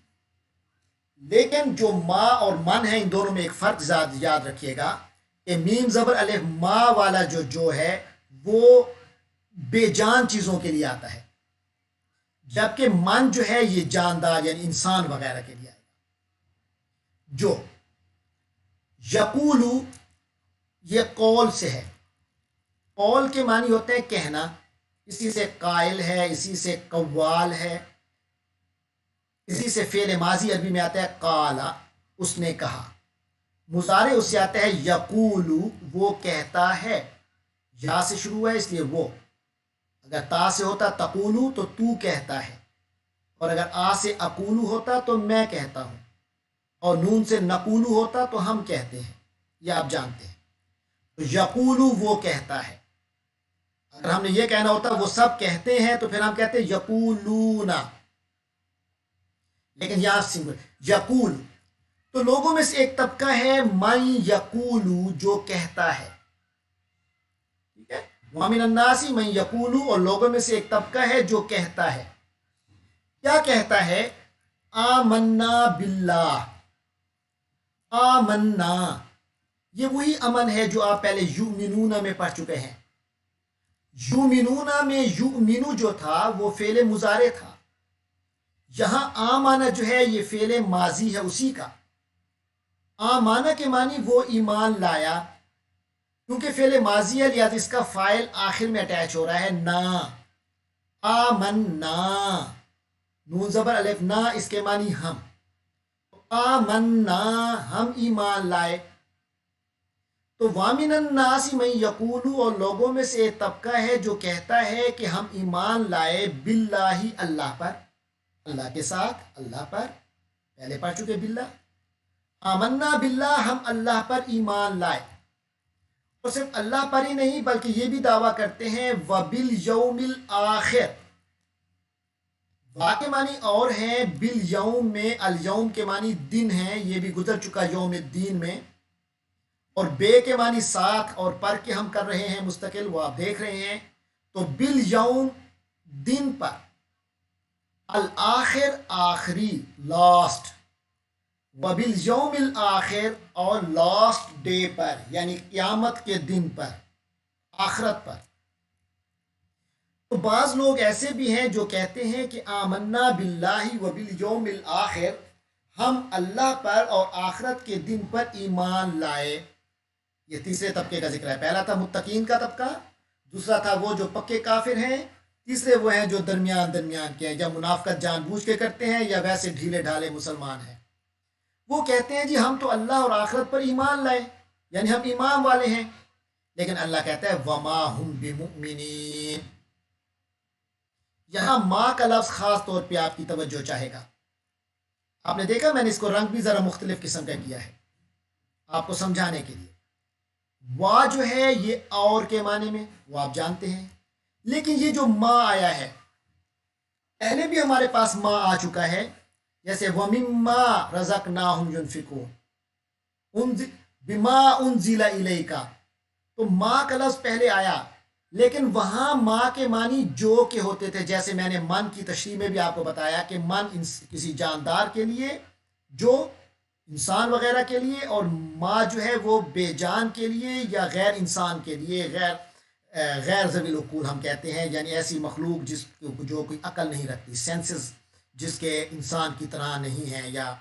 لیکن جو ما اور من ہے، ان دونوں میں ایک فرق یاد رکھیے گا کہ میم زبر الف ما والا جو ہے وہ بے جان چیزوں کے لیے آتا ہے، جبکہ من جو ہے یہ جاندار یعنی انسان وغیرہ کے لیے آئے گا۔ جو یقولو یہ قول سے ہے، قول کے معنی ہوتے ہیں کہنا، اسی سے قائل ہے، اسی سے قوال ہے، اسی سے فعل ماضی عربی میں آتا ہے قالا، اس نے کہا۔ مضارع اس سے آتا ہے یقولو، وہ کہتا ہے، یا سے شروع ہے اس لیے وہ، اگر تا سے ہوتا تقولو تو تو کہتا ہے، اور اگر آ سے اقولو ہوتا تو میں کہتا ہوں، اور نون سے نقولو ہوتا تو ہم کہتے ہیں، یہ آپ جانتے ہیں۔ تو یقولو وہ کہتا ہے، اگر ہم نے یہ کہنا ہوتا وہ سب کہتے ہیں تو پھر ہم کہتے ہیں یقولونا، لیکن یہاں سنگل یقول، تو لوگوں میں سے ایک طبقہ ہے من یقولو جو کہتا ہے، ٹھیک ہے، ومن الناس من یقولو، اور لوگوں میں سے ایک طبقہ ہے جو کہتا ہے، کیا کہتا ہے؟ آمنا باللہ، آمنا یہ وہی امن ہے جو آپ پہلے یؤمنون میں پڑھ چکے ہیں۔ یؤمنون میں یؤمنو جو تھا وہ فعل مضارع تھا، یہاں آمانہ جو ہے یہ فعل ماضی ہے اسی کا۔ آمانہ کے معنی وہ ایمان لایا، کیونکہ فعل ماضی ہے لہذا اس کا فاعل آخر میں اٹیچ ہو رہا ہے نا، آمنا، نون زبر الف نا، اس کے معنی ہم، آمنا ہم ایمان لائے۔ تو وامن الناس من یقولو، اور لوگوں میں سے ایک طبقہ ہے جو کہتا ہے کہ ہم ایمان لائے، باللہ اللہ پر، اللہ کے ساتھ، اللہ پر، پہلے پڑھ چکے باللہ، آمنا باللہ ہم اللہ پر ایمان لائے، اور صرف اللہ پر ہی نہیں بلکہ یہ بھی دعویٰ کرتے ہیں وبالیوم الآخر، وا کے معنی اور ہیں، بالیوم میں الیوم کے معنی دن ہیں، یہ بھی گزر چکا یوم الدین میں، اور بے کے معنی ساتھ، اور پر کے ہم کر رہے ہیں مستقل، وہ آپ دیکھ رہے ہیں، تو بالیوم دن پر، الآخر آخری لاسٹ، وبالیوم الآخر اور لاسٹ ڈے پر یعنی قیامت کے دن پر، آخرت پر۔ تو بعض لوگ ایسے بھی ہیں جو کہتے ہیں کہ آمنا باللہ وبالیوم الآخر، ہم اللہ پر اور آخرت کے دن پر ایمان لائے. یہ تیسرے طبقے کا ذکر ہے. پہلا تھا متقین کا طبقہ، دوسرا تھا وہ جو پکے کافر ہیں، تیسرے وہ ہیں جو درمیان کے ہیں، یا منافقت جان بوجھ کے کرتے ہیں یا ویسے ڈھیلے ڈھالے مسلمان ہیں. وہ کہتے ہیں جی ہم تو اللہ اور آخرت پر ایمان لائے، یعنی ہم ایمان والے ہیں، لیکن اللہ کہتا ہے وما ہم بمؤمنین. یہاں ماں کا لفظ خاص طور پہ آپ کی توجہ چاہے گا. آپ نے دیکھا میں نے اس کو رنگ بھی ذرا مختلف قسم کا کیا ہے آپ کو سمجھانے کے لیے. وا جو ہے یہ اور کے معنی میں، وہ آپ جانتے ہیں، لیکن یہ جو ماں آیا ہے پہلے بھی ہمارے پاس ماں آ چکا ہے، جیسے وَمِمَّا رَزَقْنَاهُمْ يُنْفِقُونَ بِمَا أُنزِلَ إِلَيْكَ. تو ماں کا لفظ پہلے آیا، لیکن وہاں ماں کے معنی جو کے ہوتے تھے. جیسے میں نے من کی تشریح میں بھی آپ کو بتایا کہ من کسی جاندار کے لیے، جو انسان وغیرہ کے لیے، اور ماں جو ہے وہ بے جان کے لیے یا غیر انسان کے لیے، غیر ذوی العقول ہم کہتے ہیں، یعنی ایسی مخلوق جو کوئی عقل نہیں رکھتی، سینسز جس کے انسان کی طرح نہیں ہے، یا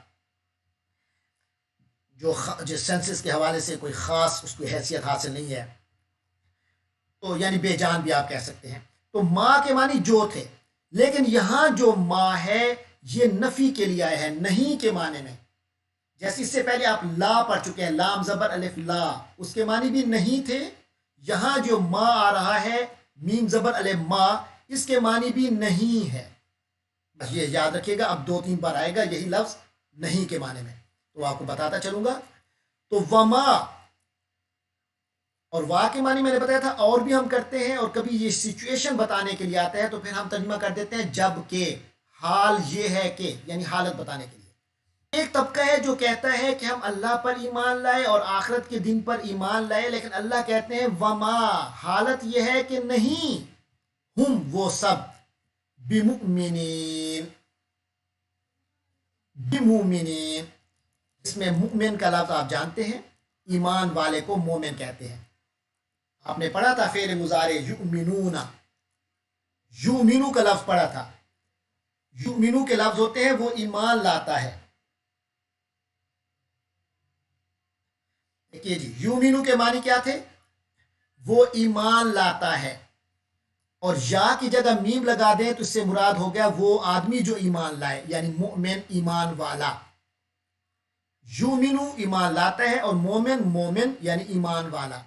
جو جس سینسز کے حوالے سے کوئی خاص اس کو حیثیت حاصل نہیں ہے، تو یعنی بے جان بھی آپ کہہ سکتے ہیں. تو ماں کے معنی جو تھے، لیکن یہاں جو ماں ہے یہ نفی کے لیے آیا ہے، نہیں کے معنی میں. جیسے اس سے پہلے آپ لا پڑھ چکے ہیں، لام زبر الف لا، اس کے معنی بھی نہیں تھے. یہاں جو ماں آ رہا ہے میم زبر الف ما، اس کے معنی بھی نہیں ہے. بس یہ یاد رکھیے گا، اب 2-3 بار آئے گا یہی لفظ نہیں کے معنی میں، تو آپ کو بتاتا چلوں گا. تو وما اور وا کے معنی میں نے بتایا تھا، اور بھی ہم کرتے ہیں، اور کبھی یہ سچویشن بتانے کے لیے آتا ہے تو پھر ہم ترجمہ کر دیتے ہیں جب کہ، حال یہ ہے کہ، یعنی حالت بتانے کے لیے. ایک طبقہ ہے جو کہتا ہے کہ ہم اللہ پر ایمان لائے اور آخرت کے دن پر ایمان لائے، لیکن اللہ کہتے ہیں وما، حالت یہ ہے کہ نہیں، ہم وہ سب، بمؤمنین، اس میں مؤمن کا لفظ آپ جانتے ہیں، ایمان والے کو مومن کہتے ہیں. آپ نے پڑھا تھا فعل مضارع یؤمنون، یؤمنو کا لفظ پڑھا تھا. یؤمنو کے لفظ ہوتے ہیں وہ ایمان لاتا ہے. دیکھیے جی، یؤمنو کے معنی کیا تھے؟ وہ ایمان لاتا ہے، اور یا کی جگہ میم لگا دیں تو اس سے مراد ہو گیا وہ آدمی جو ایمان لائے، یعنی مؤمن ایمان والا. یؤمنو ایمان لاتا ہے، اور مومن یعنی ایمان والا.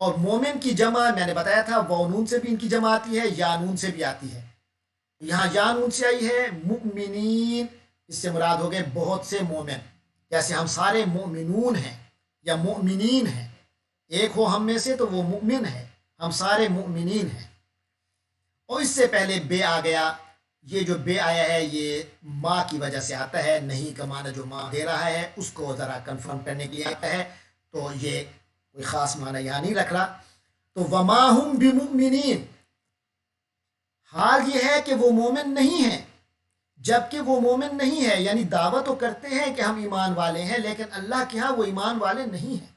اور مومن کی جمع میں نے بتایا تھا واو نون سے بھی ان کی جمع آتی ہے، یا نون سے بھی آتی ہے. یہاں یا نون سے آئی ہے مؤمنین، اس سے مراد ہو گئے بہت سے مومن، جیسے ہم سارے مؤمنون ہیں یا مؤمنین ہیں. ایک ہو ہم میں سے تو وہ مؤمن ہے، ہم سارے مؤمنین ہیں. اور اس سے پہلے بے آ گیا. یہ جو بے آیا ہے یہ ماں کی وجہ سے آتا ہے، نہیں کا معنی جو ماں دے رہا ہے اس کو ذرا کنفرم کرنے کے لیے آتا ہے، تو یہ کوئی خاص معنی یہاں نہیں رکھ رہا. تو وما ہم بمؤمنین، حال یہ ہے کہ وہ مومن نہیں ہیں. جبکہ وہ مومن نہیں ہے، یعنی دعویٰ تو کرتے ہیں کہ ہم ایمان والے ہیں، لیکن اللہ کے ہاں وہ ایمان والے نہیں ہیں.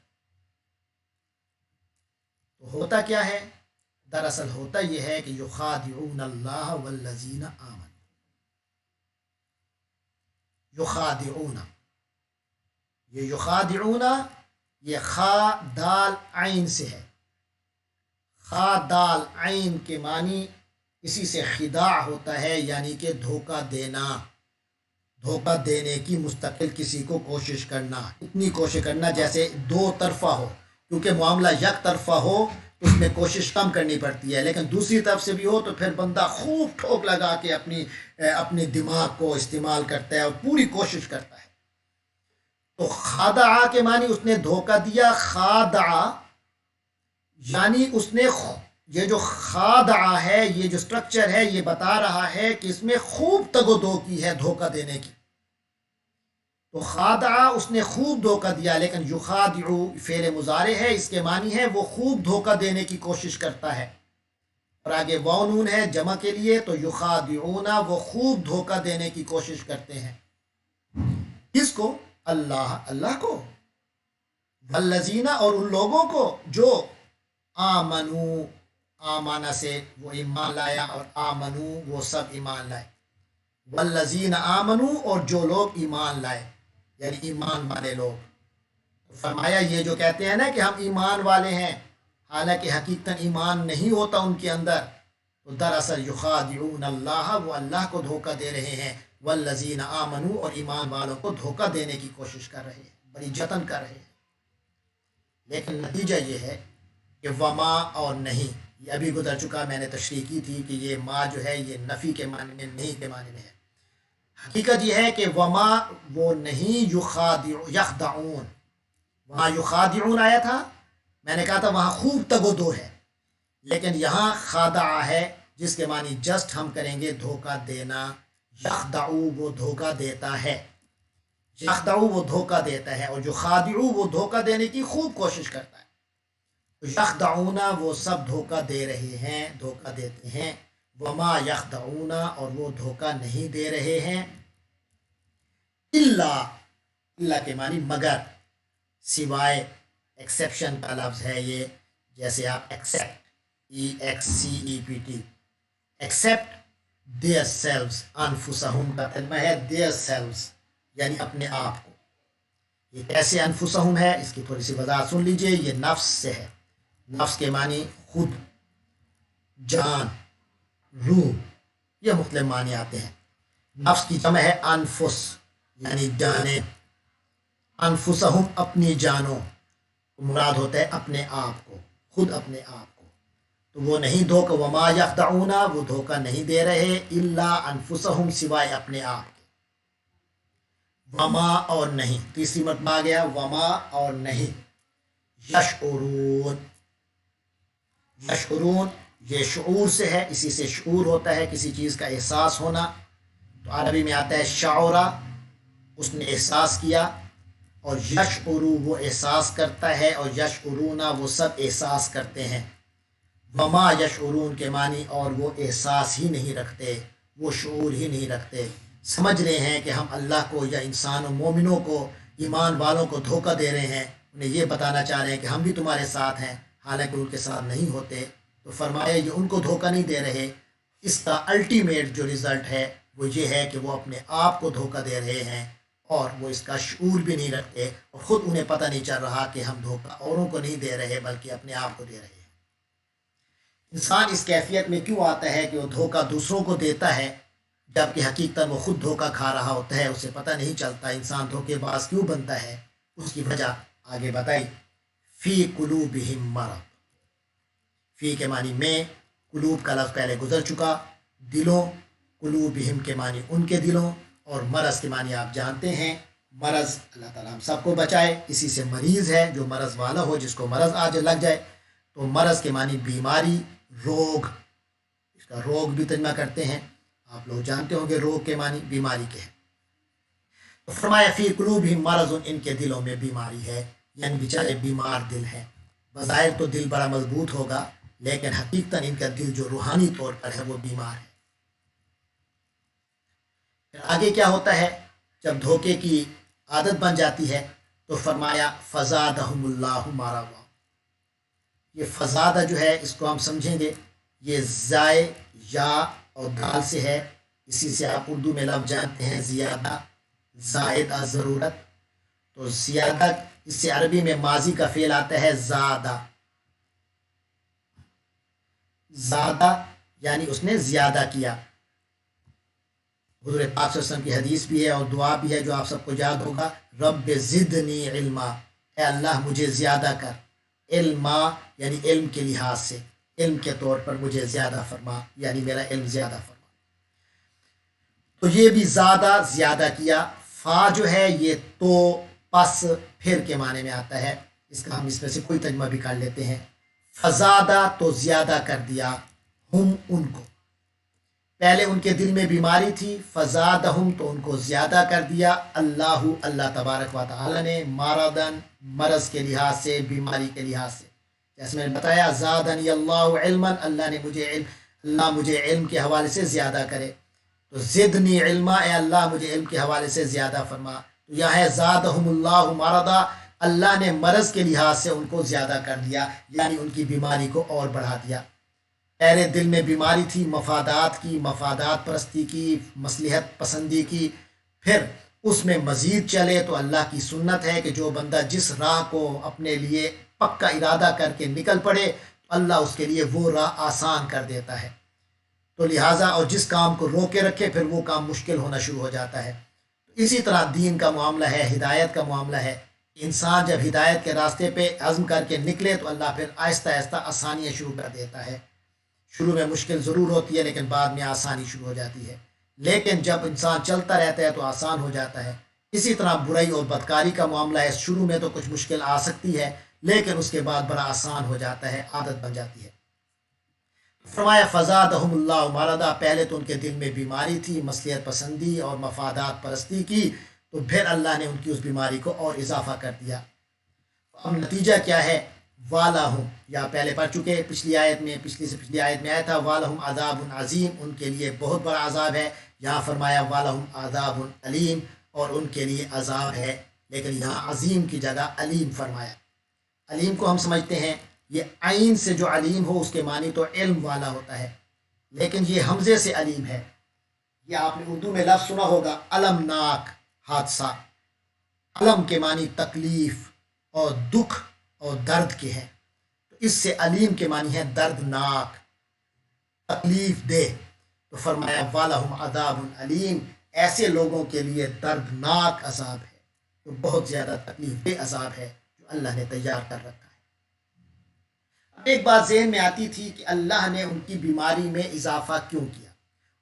تو ہوتا کیا ہے؟ دراصل ہوتا یہ ہے کہ یخادعون اللہ والذین آمنوا. یخادعون، یہ یخادعون یہ خا دال عین سے ہے. خا دال عین کے معنی اسی سے خداع ہوتا ہے، یعنی کہ دھوکہ دینا، دھوکہ دینے کی مستقل کسی کو کوشش کرنا، اتنی کوشش کرنا جیسے دو طرفہ ہو. کیونکہ معاملہ یک طرفہ ہو اس میں کوشش کم کرنی پڑتی ہے، لیکن دوسری طرف سے بھی ہو تو پھر بندہ خوب ٹھوک لگا کے اپنے دماغ کو استعمال کرتا ہے اور پوری کوشش کرتا ہے. تو خادعہ کے معنی اس نے دھوکہ دیا. خادعہ یعنی اس نے، یہ جو خادعہ ہے یہ جو سٹرکچر ہے یہ بتا رہا ہے کہ اس میں خوب تگ و دو کی ہے دھوکہ دینے کی. تو خادعہ اس نے خوب دھوکہ دیا، لیکن یخادعو فعل مضارع ہے، اس کے معنی ہے وہ خوب دھوکہ دینے کی کوشش کرتا ہے. اور آگے واو نون ہے جمع کے لیے، تو یخادعون وہ خوب دھوکہ دینے کی کوشش کرتے ہیں. کس کو؟ اللہ کو. والذین اور ان لوگوں کو جو آمنو سے وہ ایمان لایا، اور آمنو وہ سب ایمان لائے. والذین آمنو، اور جو لوگ ایمان لائے، یعنی ایمان والے لوگ. فرمایا یہ جو کہتے ہیں نا کہ ہم ایمان والے ہیں، حالانکہ حقیقتاً ایمان نہیں ہوتا ان کے اندر، تو دراصل یخادعون اللہ، وہ اللہ کو دھوکہ دے رہے ہیں، والذین آمنو، اور ایمان والوں کو دھوکہ دینے کی کوشش کر رہے ہیں، بڑی جتن کر رہے ہیں. لیکن نتیجہ یہ ہے کہ وما، اور نہیں، یہ ابھی گزر چکا، میں نے تشریح کی تھی کہ یہ ما جو ہے یہ نفی کے معنی میں، نہیں کے معنی میں ہے. حقیقت یہ ہے کہ وما، وہ نہیں، یخدعون، وہاں یخادعون آیا تھا، میں نے کہا تھا وہاں خوب تگ و دو ہے، لیکن یہاں خادع ہے جس کے معنی جسٹ ہم کریں گے دھوکہ دینا. یخدعو، وہ دھوکہ دیتا ہے، یخدعو وہ دھوکہ دیتا ہے، اور جو خادعو وہ دھوکہ دینے کی خوب کوشش کرتا ہے. یخدعون، وہ سب دھوکہ دے رہے ہیں، دھوکہ دیتے ہیں. وما یخدعون، اور وہ دھوکہ نہیں دے رہے ہیں. اللہ کے معنی مگر، سوائے، ایکسیپشن کا لفظ ہے یہ، جیسے آپ except, EXCEPT، except their selves, انفسہم کا ترجمہ ہے دیئر سیلوز، یعنی اپنے آپ کو. یہ کیسے انفسہم ہے، اس کی تھوڑی سی وضاحت سن لیجئے. یہ نفس سے ہے، نفس کے معنی خود، جان، روح، یہ مختلف معنی آتے ہیں. نفس کی جمع ہے انفس، یعنی جانیں. انفسہم، اپنی جانوں، مراد ہوتا ہے اپنے آپ کو، خود اپنے آپ کو. تو وہ نہیں دھوکہ، وما یخدعون، وہ دھوکہ نہیں دے رہے، الا انفسہم، سوائے اپنے آپ کے. وما، اور نہیں، تیسری مرتبہ آ گیا وما، اور نہیں. یشعرون، یشعرون یہ شعور سے ہے، اسی سے شعور ہوتا ہے، کسی چیز کا احساس ہونا. تو عربی میں آتا ہے شعورا، اس نے احساس کیا، اور یشعرو وہ احساس کرتا ہے، اور یشعرون وہ سب احساس کرتے ہیں. وما یشعرون کے معنی، اور وہ احساس ہی نہیں رکھتے، وہ شعور ہی نہیں رکھتے. سمجھ رہے ہیں کہ ہم اللہ کو یا انسان و مومنوں کو، ایمان والوں کو دھوکہ دے رہے ہیں، انہیں یہ بتانا چاہ رہے ہیں کہ ہم بھی تمہارے ساتھ ہیں، حالانکہ ان کے ساتھ نہیں ہوتے. تو فرمایا یہ ان کو دھوکہ نہیں دے رہے، اس کا الٹیمیٹ جو رزلٹ ہے وہ یہ ہے کہ وہ اپنے آپ کو دھوکہ دے رہے ہیں، اور وہ اس کا شعور بھی نہیں رکھتے، اور خود انہیں پتہ نہیں چل رہا کہ ہم دھوکہ اوروں کو نہیں دے رہے بلکہ اپنے آپ کو دے رہے ہیں. انسان اس کیفیت میں کیوں آتا ہے کہ وہ دھوکہ دوسروں کو دیتا ہے، جبکہ حقیقتاً وہ خود دھوکہ کھا رہا ہوتا ہے، اسے پتہ نہیں چلتا. انسان دھوکے باز کیوں بنتا ہے، اس کی وجہ آگے بتائی. فی قلوبہم مرض، فی کے معنی میں، قلوب کا لفظ پہلے گزر چکا، دلوں، قلوبہم کے معنی ان کے دلوں، اور مرض کے معنی آپ جانتے ہیں. مرض، اللہ تعالیٰ ہم سب کو بچائے، اسی سے مریض ہے، جو مرض والا ہو، جس کو مرض آج لگ جائے. تو مرض کے معنی بیماری، روگ، اس کا روگ بھی ترجمہ کرتے ہیں، آپ لوگ جانتے ہوں گے روگ کے معنی بیماری کے ہیں. تو فرمایا فی قلوبہم مرض، ان کے دلوں میں بیماری ہے، یعنی بیچارے بیمار دل ہیں. بظاہر تو دل بڑا مضبوط ہوگا، لیکن حقیقتاً ان کا دل جو روحانی طور پر ہے وہ بیمار ہے. پھر آگے کیا ہوتا ہے جب دھوکے کی عادت بن جاتی ہے؟ تو فرمایا فزادہم اللہ مرضا. یہ فزادہ جو ہے اس کو ہم سمجھیں گے، یہ زائے، یا اور دال سے ہے، اسی سے آپ اردو میں لفظ جانتے ہیں زیادہ، زائد از ضرورت. تو زیادہ، اس سے عربی میں ماضی کا فعل آتا ہے زادہ. زادہ یعنی اس نے زیادہ کیا. حضور پاک صلی اللہ علیہ وسلم کی حدیث بھی ہے اور دعا بھی ہے جو آپ سب کو یاد ہوگا، رب زدنی علما، اے اللہ مجھے زیادہ کر، علما یعنی علم کے لحاظ سے، علم کے طور پر مجھے زیادہ فرما، یعنی میرا علم زیادہ فرما. تو یہ بھی زیادہ، زیادہ کیا. فا جو ہے یہ تو، پس، پھر کے معنی میں آتا ہے. اس کا ہم اس میں سے کوئی ترجمہ بھی کر لیتے ہیں. فزادہ تو زیادہ کر دیا، ہم ان کو، پہلے ان کے دل میں بیماری تھی، فزادہم تو ان کو زیادہ کر دیا، اللہ تبارک و تعالی نے، مرضاً مرض کے لحاظ سے، بیماری کے لحاظ سے. جیسے میں نے بتایا زادنی اللہ علما، اللہ مجھے علم کے حوالے سے زیادہ کرے. تو زدنی علما، اے اللہ مجھے علم کے حوالے سے زیادہ فرما. تو یہ ہے زادہم اللہ مرضا، اللہ نے مرض کے لحاظ سے ان کو زیادہ کر دیا، یعنی ان کی بیماری کو اور بڑھا دیا. پہلے دل میں بیماری تھی مفادات کی، مفادات پرستی کی، مصلحت پسندی کی، پھر اس میں مزید چلے تو اللہ کی سنت ہے کہ جو بندہ جس راہ کو اپنے لیے پکا ارادہ کر کے نکل پڑے تو اللہ اس کے لیے وہ راہ آسان کر دیتا ہے۔ تو لہٰذا اور جس کام کو روکے رکھے پھر وہ کام مشکل ہونا شروع ہو جاتا ہے۔ اسی طرح دین کا معاملہ ہے، ہدایت کا معاملہ ہے۔ انسان جب ہدایت کے راستے پہ عزم کر کے نکلے تو اللہ پھر آہستہ آہستہ آسانیاں شروع کر دیتا ہے۔ شروع میں مشکل ضرور ہوتی ہے لیکن بعد میں آسانی شروع ہو جاتی ہے، لیکن جب انسان چلتا رہتا ہے تو آسان ہو جاتا ہے۔ اسی طرح برائی اور بدکاری کا معاملہ ہے، شروع میں تو کچھ مشکل آ سکتی ہے لیکن اس کے بعد بڑا آسان ہو جاتا ہے، عادت بن جاتی ہے۔ فرمایا فزادہم اللہ مرضا، پہلے تو ان کے دل میں بیماری تھی مصلحت پسندی اور مفادات پرستی کی، تو پھر اللہ نے ان کی اس بیماری کو اور اضافہ کر دیا۔ اب نتیجہ کیا ہے؟ والہم، یا پہلے پڑھ چکے پچھلی آیت میں، پچھلی سے پچھلی آیت میں آیا تھا والہم عذاب عظیم، ان کے لیے بہت بڑا عذاب ہے۔ یہاں فرمایا والہم عذاب علیم، اور ان کے لیے عذاب ہے، لیکن یہاں عظیم کی جگہ علیم فرمایا۔ علیم کو ہم سمجھتے ہیں یہ عین سے جو علیم ہو اس کے معنی تو علم والا ہوتا ہے، لیکن یہ حمزے سے علیم ہے۔ یہ آپ نے اردو میں لفظ سنا ہوگا المناک حادثہ، علم کے معنی تکلیف اور دکھ اور درد کے ہیں، تو اس سے علیم کے معنی ہے دردناک، تکلیف دہ۔ تو فرمایا والہم عذاب علیم، ایسے لوگوں کے لیے دردناک عذاب ہے، تو بہت زیادہ تکلیف دہ عذاب ہے جو اللہ نے تیار کر رکھا ہے۔ ایک بات ذہن میں آتی تھی کہ اللہ نے ان کی بیماری میں اضافہ کیوں کیا؟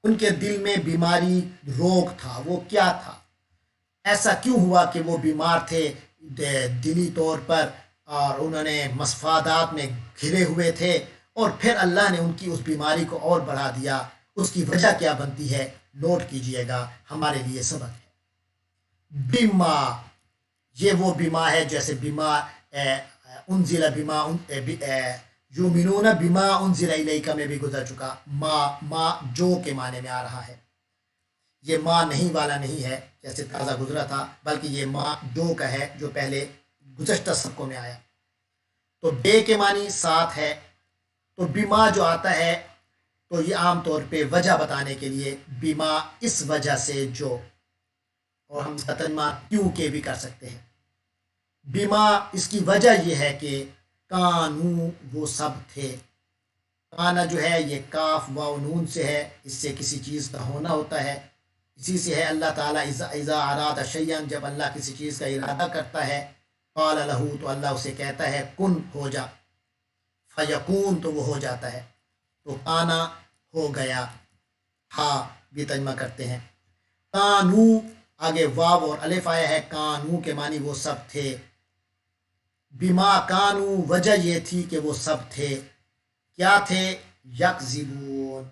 ان کے دل میں بیماری روگ تھا، وہ کیا تھا؟ ایسا کیوں ہوا کہ وہ بیمار تھے دلی طور پر اور انہوں نے مفادات میں گھرے ہوئے تھے، اور پھر اللہ نے ان کی اس بیماری کو اور بڑھا دیا؟ اس کی وجہ کیا بنتی ہے؟ نوٹ کیجئے گا، ہمارے لیے سبق ہے۔ بیما، یہ وہ بیما ہے جیسے بیما انزل بیما یؤمنون بما انزل الیک میں بھی گزر چکا، ما جو کے معنی میں آ رہا ہے۔ یہ ماں نہیں والا نہیں ہے جیسے تازہ گزرا تھا، بلکہ یہ ماں جو کا ہے جو پہلے گزشتہ سبقوں میں آیا۔ تو بے کے معنی ساتھ ہے، تو بیما جو آتا ہے تو یہ عام طور پہ وجہ بتانے کے لیے بیما اس وجہ سے جو، اور ہم اس کا ترجمہ کیوں کے بھی کر سکتے ہیں۔ بیما اس کی وجہ یہ ہے کہ کانو وہ سب تھے، کانا جو ہے یہ کاف واو نون سے ہے، اس سے کسی چیز کا ہونا ہوتا ہے، اسی سے ہے اللہ تعالیٰ اذا اراد شیئا، جب اللہ کسی چیز کا ارادہ کرتا ہے، قال لہو تو اللہ اسے کہتا ہے کن ہو جا، فیکون تو وہ ہو جاتا ہے، تو کانا ہو گیا، ہا بھی ترجمہ کرتے ہیں۔ کانو آگے واو اور الف آیا ہے، کانو کے معنی وہ سب تھے، بیما کانو وجہ یہ تھی کہ وہ سب تھے، کیا تھے؟ یکذبون،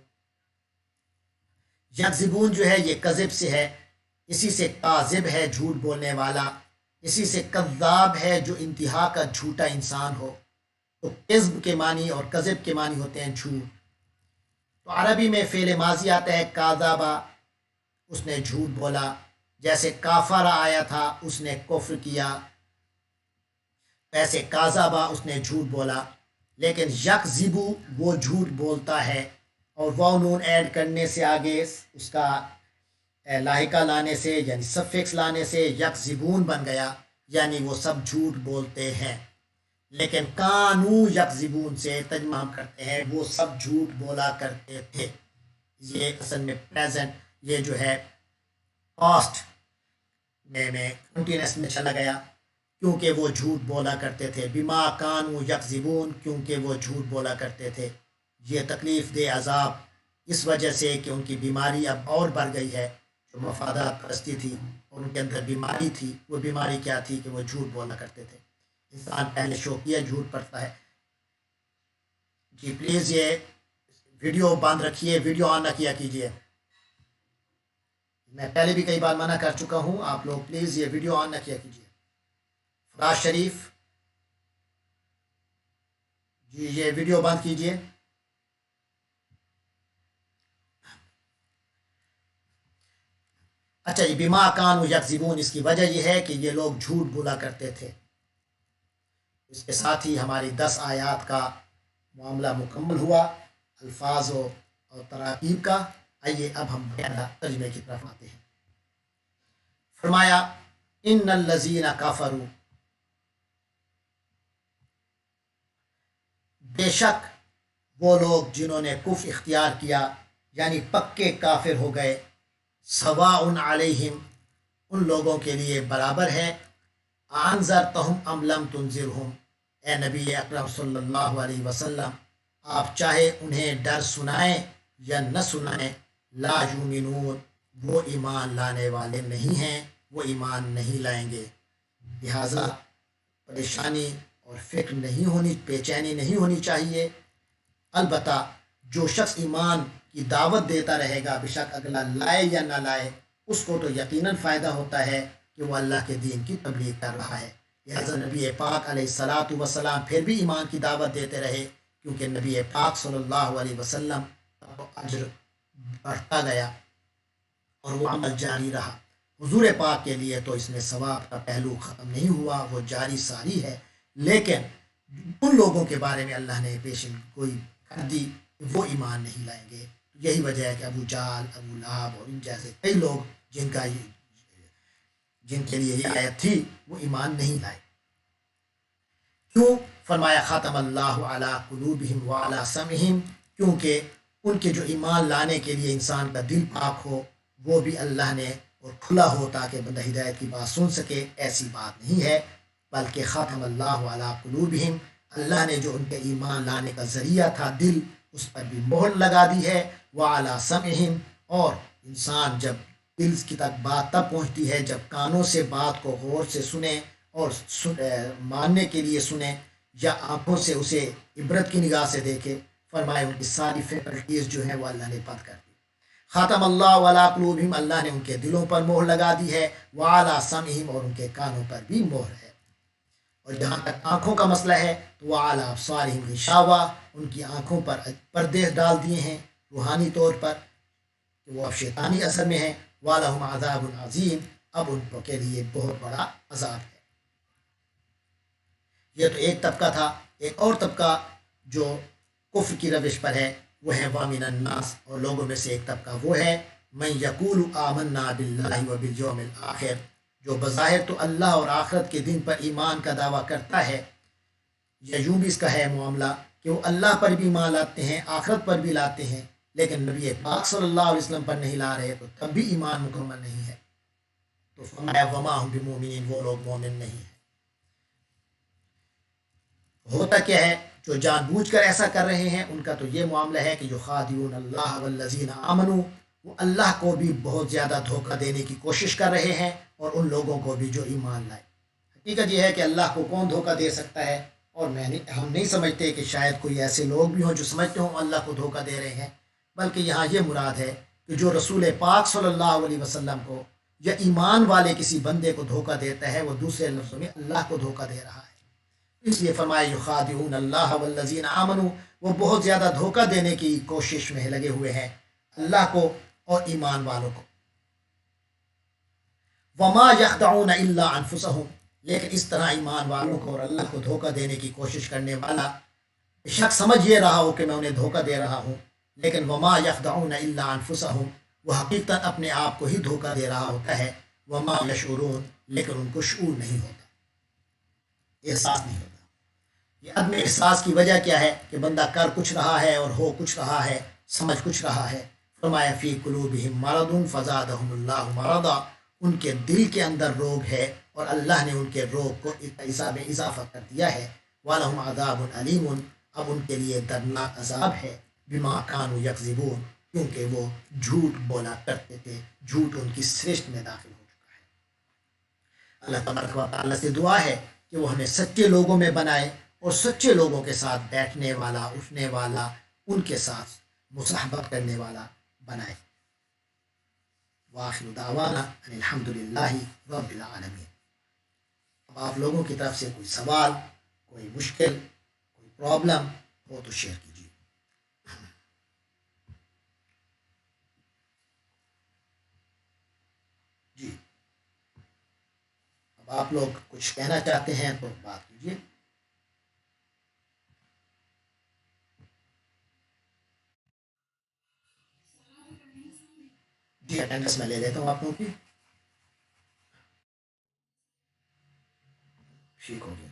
یکذبون جو ہے یہ کذب سے ہے، اسی سے کاذب ہے جھوٹ بولنے والا، اسی سے کذاب ہے جو انتہا کا جھوٹا انسان ہو۔ تو کذب کے معنی اور کذب کے معنی ہوتے ہیں جھوٹ۔ تو عربی میں فعل ماضی آتا ہے کاذبہ، اس نے جھوٹ بولا، جیسے کافرہ آیا تھا اس نے کفر کیا، ایسے کاذبہ اس نے جھوٹ بولا۔ لیکن یکذبو وہ جھوٹ بولتا ہے، اور واو نون ایڈ کرنے سے آگے اس کا لاحقہ لانے سے یعنی سفکس لانے سے یکذبون بن گیا، یعنی وہ سب جھوٹ بولتے ہیں۔ لیکن کانو یکذبون سے ترجمہ ہم کرتے ہیں وہ سب جھوٹ بولا کرتے تھے، یہ اصل میں پریزنٹ، یہ جو ہے پاسٹ میں کنٹینیوس میں چلا گیا، کیونکہ وہ جھوٹ بولا کرتے تھے، بما کانو یکذبون، کیونکہ وہ جھوٹ بولا کرتے تھے۔ یہ تکلیف دہ عذاب اس وجہ سے کہ ان کی بیماری اب اور بڑھ گئی ہے، جو مفادات پرستی تھی اور ان کے اندر بیماری تھی، وہ بیماری کیا تھی کہ وہ جھوٹ بولا کرتے تھے۔ انسان پہلے شوقیہ جھوٹ پڑتا ہے۔ جی پلیز یہ ویڈیو بند رکھیے، ویڈیو آن نہ کیا کیجیے، میں پہلے بھی کئی بار منع کر چکا ہوں، آپ لوگ پلیز یہ ویڈیو آن نہ کیا کیجیے۔ فراز شریف جی یہ ویڈیو بند کیجیے۔ اچھا جی، بما کانوا یکذبون، اس کی وجہ یہ ہے کہ یہ لوگ جھوٹ بولا کرتے تھے۔ اس کے ساتھ ہی ہماری 10 آیات کا معاملہ مکمل ہوا۔ الفاظ اور تراکیب کا۔ آئیے اب ہم ترجمے کی طرف آتے ہیں۔ فرمایا ان الذین کفروا، بے شک وہ لوگ جنہوں نے کفر اختیار کیا یعنی پکے کافر ہو گئے، سواء علیہم، ان لوگوں کے لیے برابر ہے، انذرتہم ام لم تنذرہم، اے نبی اکرم صلی اللہ علیہ وسلم آپ چاہے انہیں ڈر سنائیں یا نہ سنائیں، لا یؤمنون، وہ ایمان لانے والے نہیں ہیں، وہ ایمان نہیں لائیں گے۔ لہذا پریشانی اور فکر نہیں ہونی، بے چینی نہیں ہونی چاہیے۔ البتہ جو شخص ایمان کی دعوت دیتا رہے گا، بے شک اگلا لائے یا نہ لائے، اس کو تو یقیناً فائدہ ہوتا ہے کہ وہ اللہ کے دین کی تبلیغ کر رہا ہے۔ لہذا نبی پاک علیہ الصلاۃ والسلام پھر بھی ایمان کی دعوت دیتے رہے، کیونکہ نبی پاک صلی اللہ علیہ وسلم کا اجر بڑھتا گیا اور وہ عمل جاری رہا۔ حضور پاک کے لیے تو اس میں ثواب کا پہلو ختم نہیں ہوا، وہ جاری ساری ہے، لیکن ان لوگوں کے بارے میں اللہ نے پیشن گوئی کر دی کہ وہ ایمان نہیں لائیں گے۔ یہی وجہ ہے کہ ابو جہل، ابو لہب اور ان جیسے کئی لوگ جن کے لیے یہ آیت تھی، وہ ایمان نہیں لائے۔ کیوں؟ فرمایا ختم اللہ علی قلوبہم وعلی سمعہم، کیونکہ ان کے جو ایمان لانے کے لیے انسان کا دل پاک ہو، وہ بھی اللہ نے اور کھلا ہو تاکہ بندہ ہدایت کی بات سن سکے، ایسی بات نہیں ہے، بلکہ ختم اللہ علی قلوبہم، اللہ نے جو ان کے ایمان لانے کا ذریعہ تھا دل، اس پر بھی مہر لگا دی ہے، وعلی سمعہم، اور انسان جب دل کی تک بات تب پہنچتی ہے جب کانوں سے بات کو غور سے سنے اور ماننے کے لیے سنے، یا آنکھوں سے اسے عبرت کی نگاہ سے دیکھے۔ فرمائے ان کی ساری فیکلٹیز جو ہیں وہ اللہ نے بند کر دی۔ ختم اللہ علی قلوبہم، اللہ نے ان کے دلوں پر مہر لگا دی ہے، وعلی سمعہم، اور ان کے کانوں پر بھی مہر ہے۔ اور جہاں تک آنکھوں کا مسئلہ ہے تو وعلی ابصارہم غشاوہ، ان کی آنکھوں پر پردے ڈال دیے ہیں روحانی طور پر کہ وہ اب شیطانی اثر میں ہیں۔ وَلَهُمْ عَذَابٌ عَظِيمٌ، اب ان کے لیے بہت بڑا عذاب ہے۔ یہ تو ایک طبقہ تھا۔ ایک اور طبقہ جو کفر کی روش پر ہے وہ ہے وَمِنَ النَّاسِ، اور لوگوں میں سے ایک طبقہ وہ ہے مَن یَقُولُ آمَنَّا بِاللَّهِ وَبِالْيَوْمِ الْآخِرِ، جو بظاہر تو اللہ اور آخرت کے دن پر ایمان کا دعویٰ کرتا ہے، یا یوں بھی اس کا ہے معاملہ کہ وہ اللہ پر بھی ایمان لاتے ہیں، آخرت پر بھی لاتے ہیں، لیکن نبی پاک صلی اللہ علیہ وسلم پر نہیں لا رہے، تو تب بھی ایمان مکمل نہیں ہے۔ تو فرمایا وما ہم بمومنین، وہ لوگ مومن نہیں ہیں۔ ہوتا کیا ہے؟ جو جان بوجھ کر ایسا کر رہے ہیں ان کا تو یہ معاملہ ہے کہ یخادعون اللہ والذین آمنوا، وہ اللہ کو بھی بہت زیادہ دھوکہ دینے کی کوشش کر رہے ہیں اور ان لوگوں کو بھی جو ایمان لائے۔ حقیقت یہ ہے کہ اللہ کو کون دھوکہ دے سکتا ہے، اور ہم نہیں سمجھتے کہ شاید کوئی ایسے لوگ بھی ہوں جو سمجھتے ہوں اللہ کو دھوکہ دے رہے ہیں، بلکہ یہاں یہ مراد ہے کہ جو رسول پاک صلی اللہ علیہ وسلم کو یا ایمان والے کسی بندے کو دھوکہ دیتا ہے، وہ دوسرے لفظوں میں اللہ کو دھوکہ دے رہا ہے۔ اس لیے فرمایا یخادعون اللہ والذین آمنوا، وہ بہت زیادہ دھوکہ دینے کی کوشش میں لگے ہوئے ہیں اللہ کو اور ایمان والوں کو۔ وما یخدعون الا انفسہم، لیکن اس طرح ایمان والوں کو اور اللہ کو دھوکہ دینے کی کوشش کرنے والا شخص سمجھ یہ رہا ہو کہ میں انہیں دھوکہ دے رہا ہوں، لیکن وما یخدعون الا انفسہم، وہ حقیقت اپنے آپ کو ہی دھوکہ دے رہا ہوتا ہے۔ وما یشعرون، لیکن ان کو شعور نہیں ہوتا، احساس نہیں ہوتا۔ یہ عدم احساس کی وجہ کیا ہے کہ بندہ کر کچھ رہا ہے اور ہو کچھ رہا ہے، سمجھ کچھ رہا ہے۔ فرمایا فی قلوبہم مرض فزادہم اللہ مرضا، ان کے دل کے اندر روگ ہے اور اللہ نے ان کے روگ کو میں اضافہ کر دیا ہے۔ وَلَهُمْ عَذَابٌ عَلِيمٌ، اب ان کے لیے دردناک عذاب ہے، بما كانوا یکذبون، کیونکہ وہ جھوٹ بولا کرتے تھے، جھوٹ ان کی سرشت میں داخل ہو چکا ہے۔ اللہ تبارک و تعالیٰ سے دعا ہے کہ وہ ہمیں سچے لوگوں میں بنائے اور سچے لوگوں کے ساتھ بیٹھنے والا، اٹھنے والا، ان کے ساتھ مصاحبت کرنے والا بنائے۔ وآخر دعوانا ان الحمد للہ رب العالمین۔ اب آپ لوگوں کی طرف سے کوئی سوال، کوئی مشکل، کوئی پرابلم ہو تو شیئر کیجیے۔ جی، اب آپ لوگ کچھ کہنا چاہتے ہیں تو بات کیجیے۔ جی اٹینڈنس میں لے لیتا ہوں آپ لوگوں کی. ٹھیک ہو گیا.